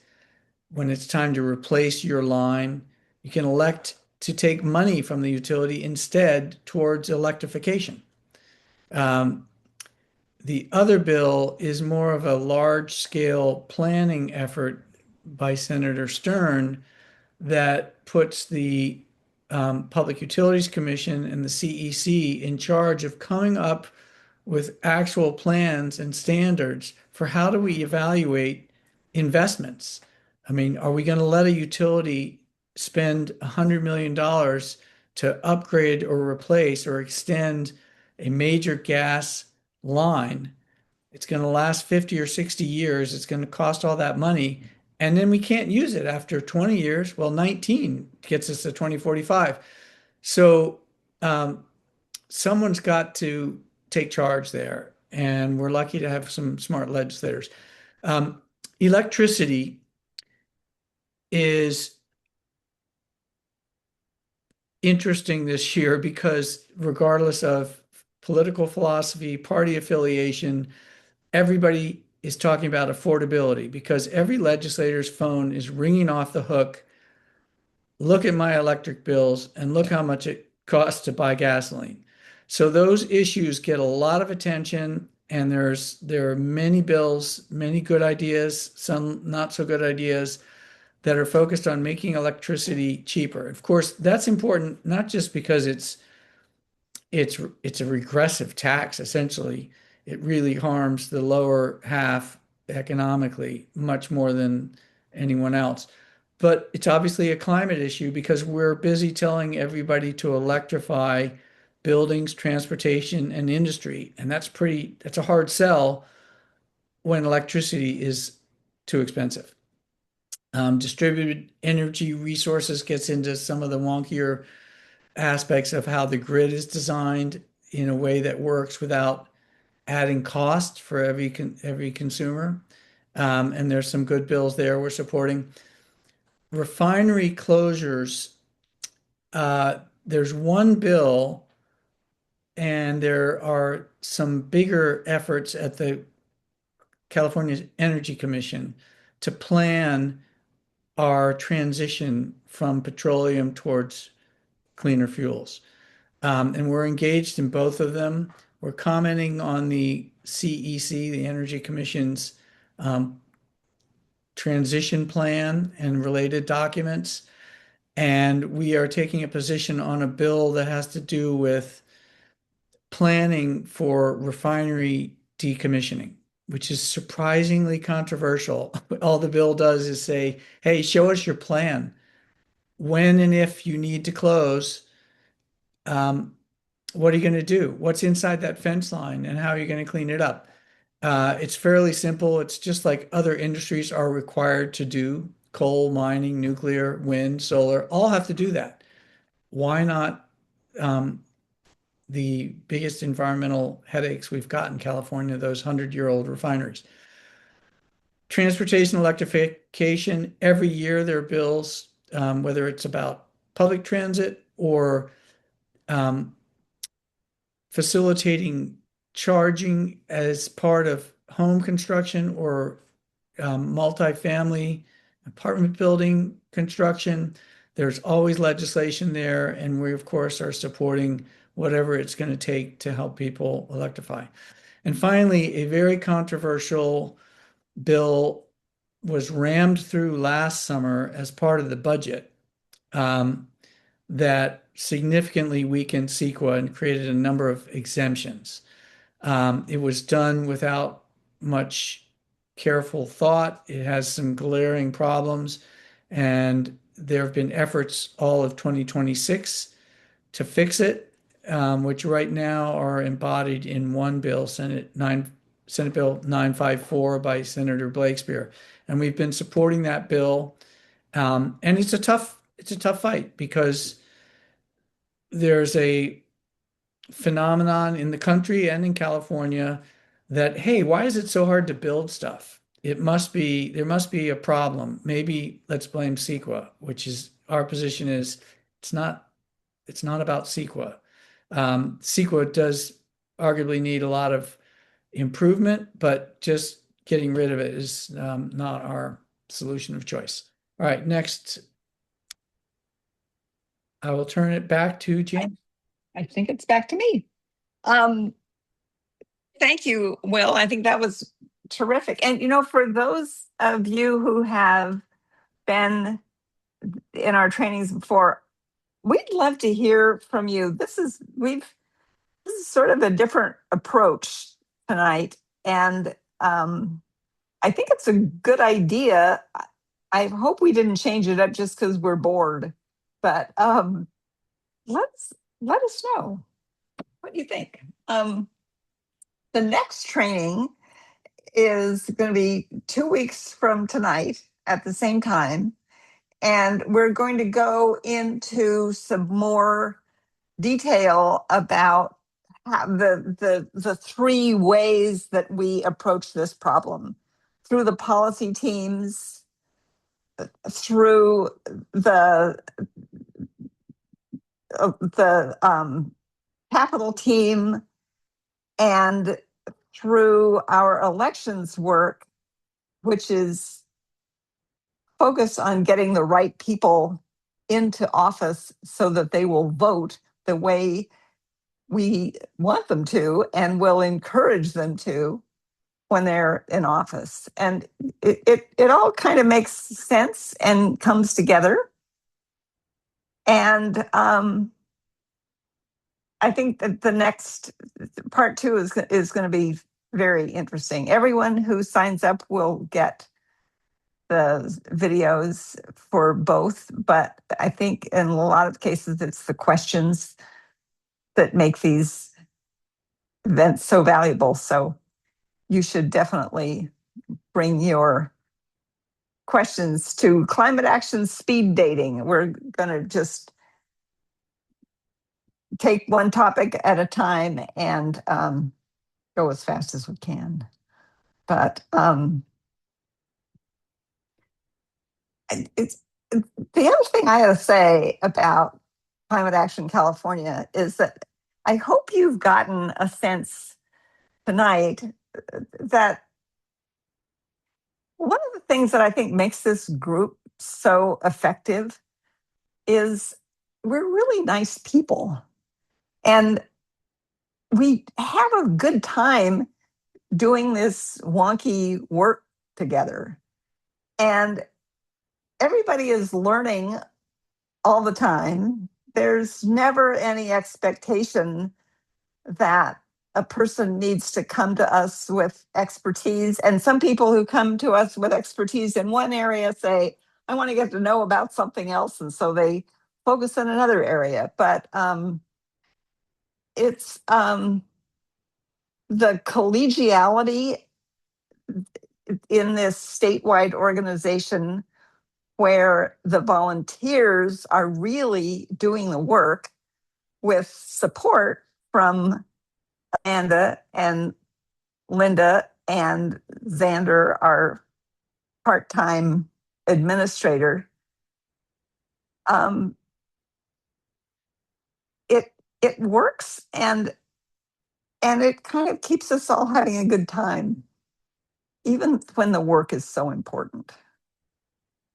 when it's time to replace your line, you can elect to take money from the utility instead towards electrification. Um, the other bill is more of a large-scale planning effort by Senator Stern that puts the Public Utilities Commission and the CEC in charge of coming up with actual plans and standards for how do we evaluate investments. I mean, are we going to let a utility spend $100 million to upgrade or replace or extend a major gas line? It's going to last 50 or 60 years. It's going to cost all that money. And then we can't use it after 20 years. Well, 19 gets us to 2045. So someone's got to take charge there. And we're lucky to have some smart legislators. Electricity is interesting this year because regardless of political philosophy, party affiliation, everybody is talking about affordability because every legislator's phone is ringing off the hook. Look at my electric bills and look how much it costs to buy gasoline. So those issues get a lot of attention, and there are many bills, many good ideas, some not so good ideas that are focused on making electricity cheaper. Of course, that's important not just because it's a regressive tax, essentially. It really harms the lower half economically much more than anyone else. But it's obviously a climate issue because we're busy telling everybody to electrify buildings, transportation, and industry. And that's a hard sell when electricity is too expensive. Distributed energy resources gets into some of the wonkier aspects of how the grid is designed in a way that works without adding cost for every consumer. And there's some good bills there we're supporting. Refinery closures, there's one bill, and there are some bigger efforts at the California Energy Commission to plan our transition from petroleum towards cleaner fuels. And we're engaged in both of them. We're commenting on the CEC, the Energy Commission's transition plan and related documents. And we are taking a position on a bill that has to do with planning for refinery decommissioning, which is surprisingly controversial. All the bill does is say, hey, show us your plan. When and if you need to close, what are you going to do? What's inside that fence line and how are you going to clean it up? It's fairly simple. It's just like other industries are required to do. Coal, mining, nuclear, wind, solar, all have to do that. Why not the biggest environmental headaches we've got in California, those 100-year-old refineries? Transportation electrification, every year there are bills, whether it's about public transit or facilitating charging as part of home construction or multifamily apartment building construction. There's always legislation there, and we, of course, are supporting whatever it's going to take to help people electrify. And finally, a very controversial bill was rammed through last summer as part of the budget that significantly weakened CEQA and created a number of exemptions. It was done without much careful thought. It has some glaring problems, and there have been efforts all of 2026 to fix it, which right now are embodied in one bill, Senate Bill 954 by Senator Blakespear. And we've been supporting that bill. And it's a tough fight because there's a phenomenon in the country and in California that, hey, why is it so hard to build stuff? There must be a problem. Maybe let's blame CEQA, which is our position is it's not about CEQA. CEQA does arguably need a lot of improvement, but just getting rid of it is not our solution of choice. All right, next, I will turn it back to Jan. I think it's back to me. Thank you, Will. I think that was terrific. And, for those of you who have been in our trainings before, we'd love to hear from you. This is sort of a different approach tonight. And I think it's a good idea. I hope we didn't change it up just because we're bored. But let us know. What do you think? The next training is going to be 2 weeks from tonight at the same time. And we're going to go into some more detail about how the three ways that we approach this problem through the policy teams, through the capital team, and through our elections work, which is focused on getting the right people into office so that they will vote the way we want them to and will encourage them to when they're in office. And it all kind of makes sense and comes together. And I think that the next part 2 is going to be very interesting. Everyone who signs up will get the videos for both, but I think in a lot of cases, it's the questions that make these events so valuable. So you should definitely bring your questions to Climate Action Speed Dating. We're going to just take one topic at a time and go as fast as we can. But it's the other thing I have to say about Climate Action California is that I hope you've gotten a sense tonight that one of the things that I think makes this group so effective is we're really nice people. And we have a good time doing this wonky work together. And everybody is learning all the time. There's never any expectation that a person needs to come to us with expertise. And some people who come to us with expertise in one area say, I want to get to know about something else. And so they focus on another area. But it's the collegiality in this statewide organization where the volunteers are really doing the work with support from Amanda and Linda and Xander, our part-time administrator. It works, and it kind of keeps us all having a good time, even when the work is so important.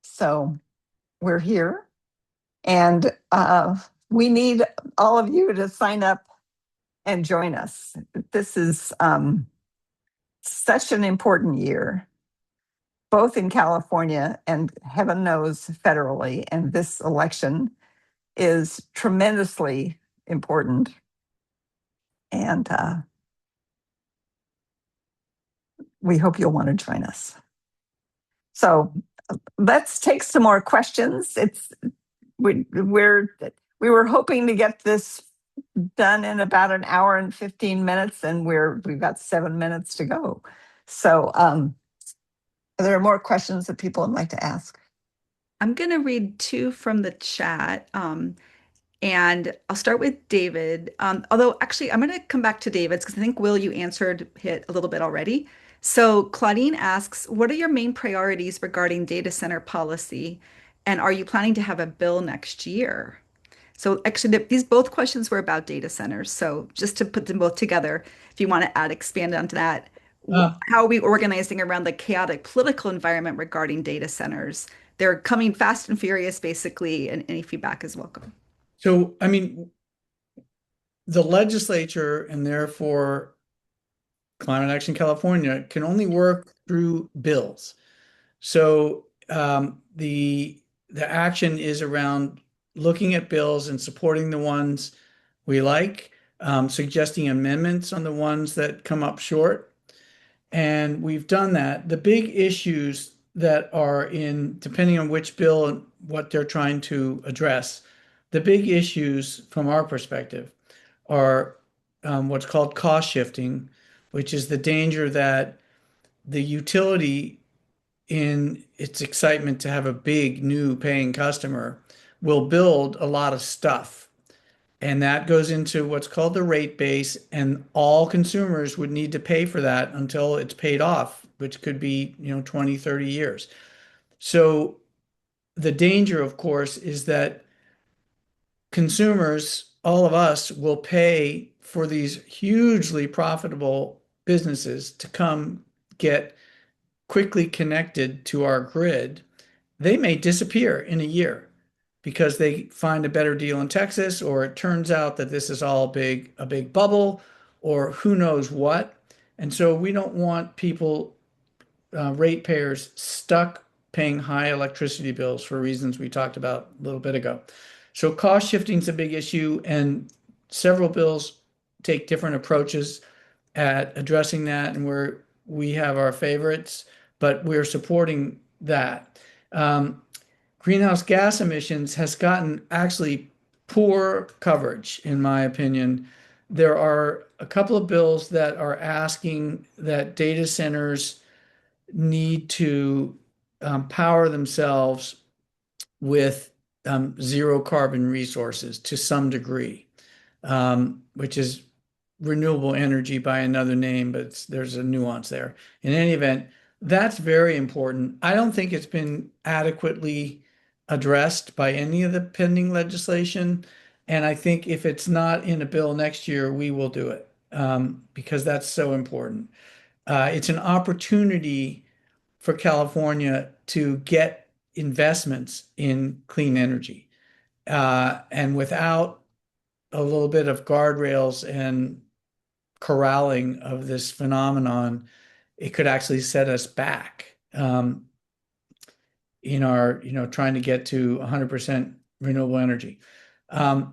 So we're here, and we need all of you to sign up and join us. This is such an important year, both in California and heaven knows federally. And this election is tremendously important. And we hope you'll want to join us. So let's take some more questions. We were hoping to get this done in about an hour and 15 minutes, and we've got 7 minutes to go. So are there more questions that people would like to ask? I'm going to read 2 from the chat. And I'll start with David. Although actually, I'm going to come back to David's because I think, Will, you answered it a little bit already. So Claudine asks, what are your main priorities regarding data center policy? And are you planning to have a bill next year? So actually, these both questions were about data centers. So just to put them both together, if you want to expand onto that, how are we organizing around the chaotic political environment regarding data centers? They're coming fast and furious, basically, and any feedback is welcome. So, I mean, the legislature and therefore Climate Action California can only work through bills. So the action is around looking at bills and supporting the ones we like, suggesting amendments on the ones that come up short. And we've done that. The big issues that are in, depending on which bill and what they're trying to address, the big issues from our perspective are what's called cost shifting, which is the danger that the utility, in its excitement to have a big new paying customer, will build a lot of stuff. And that goes into what's called the rate base, and all consumers would need to pay for that until it's paid off, which could be, 20, 30 years. So the danger, of course, is that consumers, all of us, will pay for these hugely profitable businesses to come get quickly connected to our grid. They may disappear in a year because they find a better deal in Texas, or it turns out that this is all a big bubble, or who knows what. And so we don't want people, ratepayers, stuck paying high electricity bills for reasons we talked about a little bit ago. So cost shifting is a big issue, and several bills take different approaches at addressing that, and we have our favorites, but we're supporting that. Greenhouse gas emissions has gotten actually poor coverage, in my opinion. There are a couple of bills that are asking that data centers need to power themselves with zero carbon resources to some degree, which is renewable energy by another name, but there's a nuance there. In any event, that's very important. I don't think it's been adequately addressed by any of the pending legislation. And I think if it's not in a bill next year, we will do it, because that's so important. It's an opportunity for California to get investments in clean energy. And without a little bit of guardrails and corralling of this phenomenon, it could actually set us back in our, trying to get to 100% renewable energy.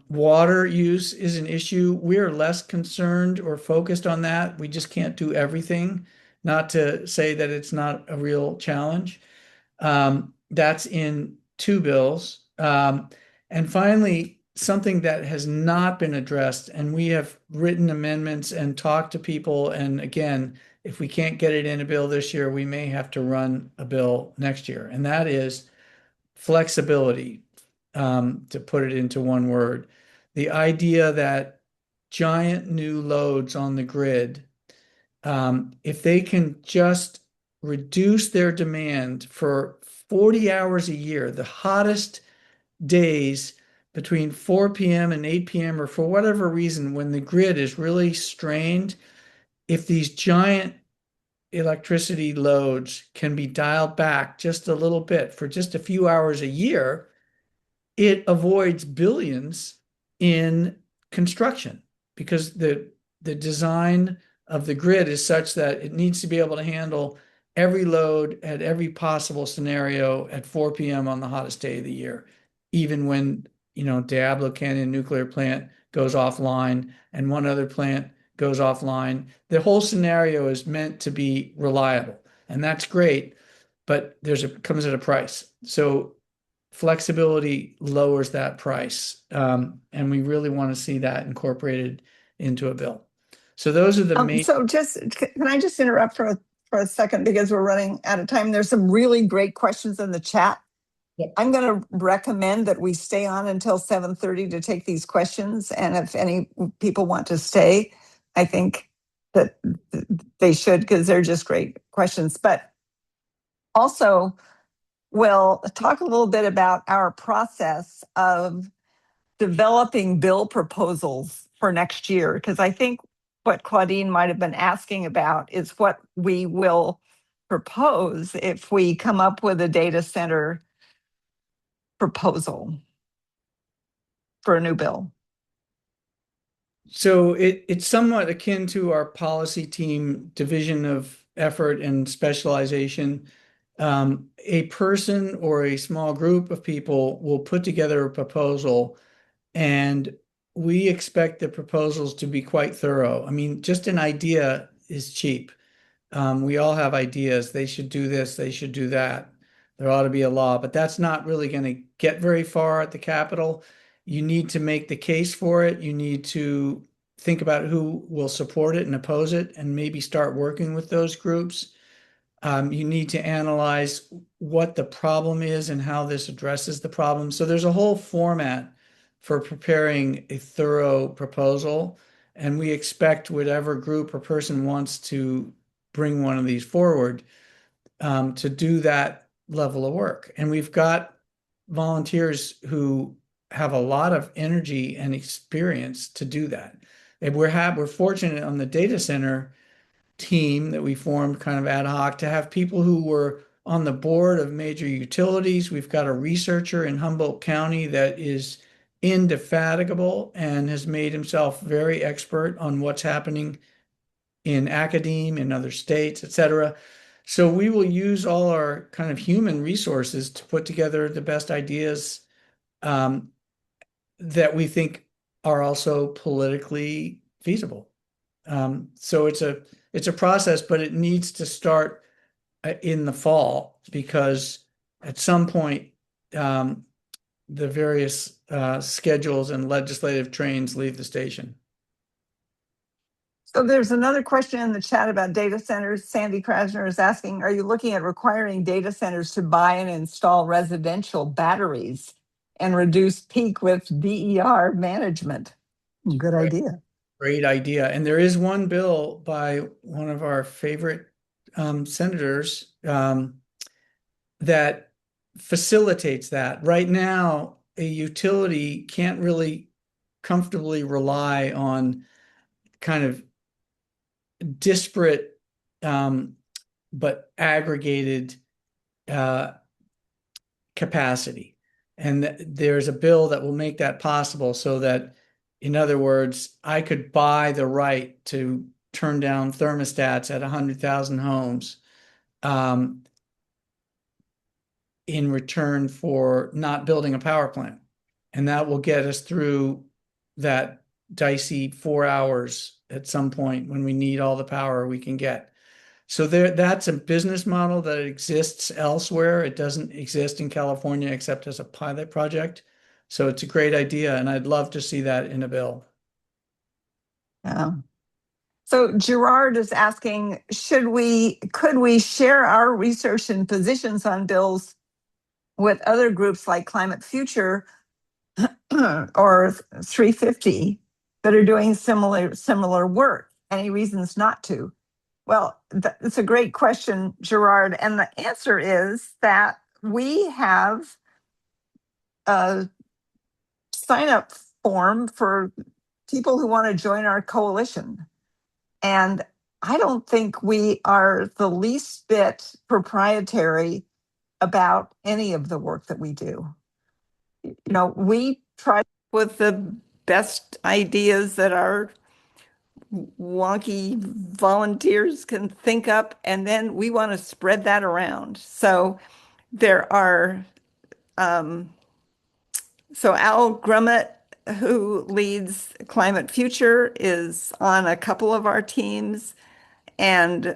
Water use is an issue. We're less concerned or focused on that. We just can't do everything. Not to say that it's not a real challenge. That's in two bills. And finally, something that has not been addressed, and we have written amendments and talked to people. And again, if we can't get it in a bill this year, we may have to run a bill next year. And that is flexibility, to put it into one word. The idea that giant new loads on the grid, if they can just reduce their demand for 40 hours a year, the hottest days between 4 p.m. and 8 p.m., or for whatever reason, when the grid is really strained, if these giant electricity loads can be dialed back just a little bit for just a few hours a year, it avoids billions in construction, because the design of the grid is such that it needs to be able to handle every load at every possible scenario at 4 p.m. on the hottest day of the year, even when, Diablo Canyon nuclear plant goes offline and one other plant goes offline. The whole scenario is meant to be reliable, and that's great, but comes at a price. So flexibility lowers that price, and we really want to see that incorporated into a bill. So those are the main. So can I just interrupt for a second, because we're running out of time? There's some really great questions in the chat. Yep. I'm going to recommend that we stay on until 7:30 to take these questions. And if any people want to stay, I think that they should, because they're just great questions. But also, we'll talk a little bit about our process of developing bill proposals for next year, because I think what Claudine might have been asking about is what we will propose if we come up with a data center proposal for a new bill. So it's somewhat akin to our policy team division of effort and specialization. A person or a small group of people will put together a proposal, and we expect the proposals to be quite thorough. I mean, just an idea is cheap. We all have ideas. They should do this, they should do that. There ought to be a law, but that's not really going to get very far at the Capitol. You need to make the case for it. You need to think about who will support it and oppose it, and maybe start working with those groups. You need to analyze what the problem is and how this addresses the problem. So there's a whole format for preparing a thorough proposal, and we expect whatever group or person wants to bring one of these forward to do that level of work. And we've got volunteers who have a lot of energy and experience to do that. And we're fortunate on the data center team that we formed kind of ad hoc to have people who were on the board of major utilities. We've got a researcher in Humboldt County that is indefatigable and has made himself very expert on what's happening in academe, in other states, et cetera. So we will use all our kind of human resources to put together the best ideas that we think are also politically feasible. So it's a process, but it needs to start in the fall, because at some point the various schedules and legislative trains leave the station. So there's another question in the chat about data centers. Sandy Krasner is asking, are you looking at requiring data centers to buy and install residential batteries and reduce peak with DER management? Good idea. Great idea. And there is one bill by one of our favorite senators that facilitates that. Right now, a utility can't really comfortably rely on kind of disparate but aggregated capacity. And there's a bill that will make that possible, so that, in other words, I could buy the right to turn down thermostats at 100,000 homes in return for not building a power plant. And that will get us through that dicey 4 hours at some point when we need all the power we can get. So that's a business model that exists elsewhere. It doesn't exist in California except as a pilot project. So it's a great idea, and I'd love to see that in a bill. Yeah. So Gerard is asking, could we share our research and positions on bills with other groups like Climate Future or 350 that are doing similar work? Any reasons not to? Well, it's a great question, Gerard. And the answer is that we have a sign-up form for people who want to join our coalition. And I don't think we are the least bit proprietary about any of the work that we do. You know, we try with the best ideas that our wonky volunteers can think up, and then we want to spread that around. So there are, so Al Grummett, who leads Climate Future, is on a couple of our teams, and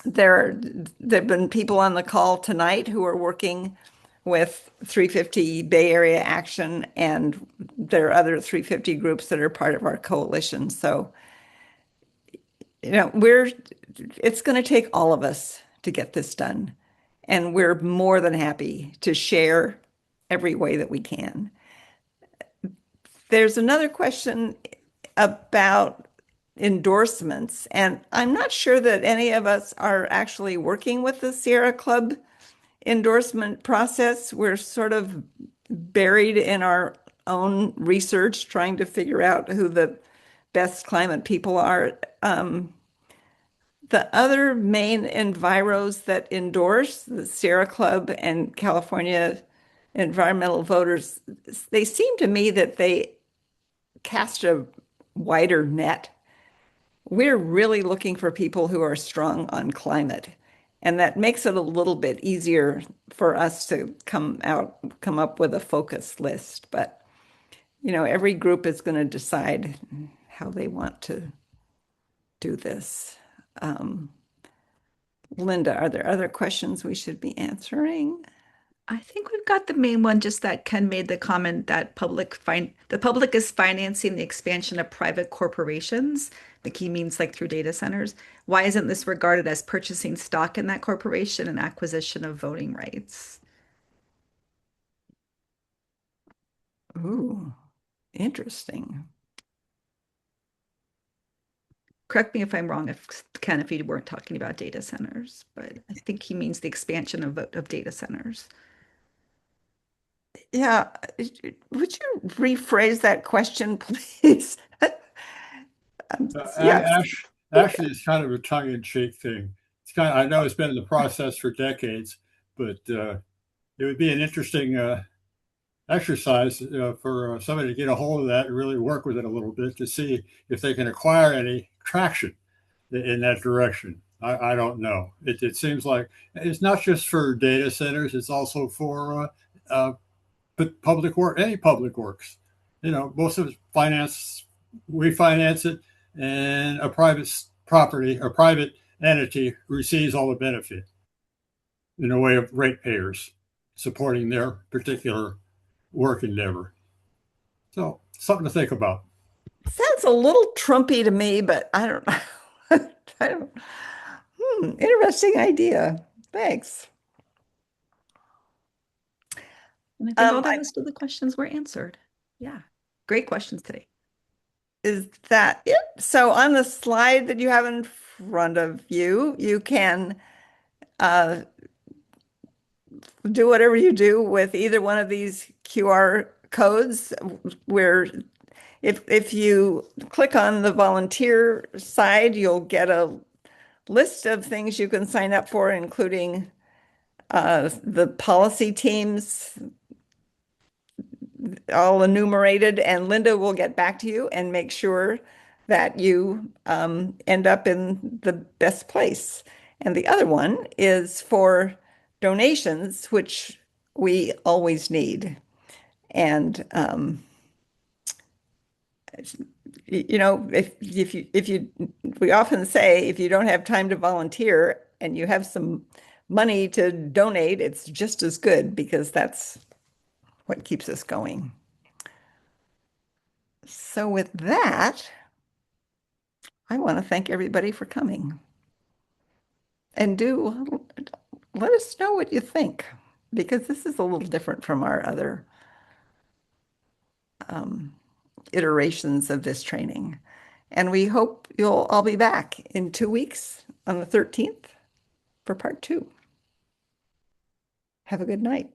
there've been people on the call tonight who are working with 350 Bay Area Action, and there are other 350 groups that are part of our coalition. So, you know, it's going to take all of us to get this done, and we're more than happy to share every way that we can. There's another question about endorsements, and I'm not sure that any of us are actually working with the Sierra Club endorsement process. We're sort of buried in our own research, trying to figure out who the best climate people are. The other main enviros that endorse the Sierra Club and California environmental voters, they seem to me that they cast a wider net. We're really looking for people who are strong on climate. And that makes it a little bit easier for us to come up with a focus list. But, every group is going to decide how they want to do this. Linda, are there other questions we should be answering? I think we've got the main one, just that Ken made the comment that the public is financing the expansion of private corporations. The key means like through data centers. Why isn't this regarded as purchasing stock in that corporation and acquisition of voting rights? Ooh, interesting. Correct me if I'm wrong, Ken, if you weren't talking about data centers, but I think he means the expansion of data centers. Yeah, would you rephrase that question, please? Yeah. Actually, it's kind of a tongue-in-cheek thing. I know it's been in the process for decades, but it would be an interesting exercise for somebody to get a hold of that and really work with it a little bit to see if they can acquire any traction in that direction. I don't know. It seems like it's not just for data centers; it's also for public work, any public works. Most of it's finance. We finance it, and a private property, a private entity receives all the benefit in a way of ratepayers supporting their particular work endeavor. So something to think about. Sounds a little Trumpy to me, but I don't know. I don't. Interesting idea. Thanks. And I think all the rest of the questions were answered. Yeah, great questions today. Is that it? So on the slide that you have in front of you, you can do whatever you do with either one of these QR codes, where if you click on the volunteer side, you'll get a list of things you can sign up for, including the policy teams, all enumerated, and Linda will get back to you and make sure that you end up in the best place. And the other one is for donations, which we always need. And we often say, if you don't have time to volunteer and you have some money to donate, it's just as good, because that's what keeps us going. So with that, I want to thank everybody for coming. And do let us know what you think, because this is a little different from our other iterations of this training. And we hope you'll all be back in 2 weeks on the 13th for part 2. Have a good night.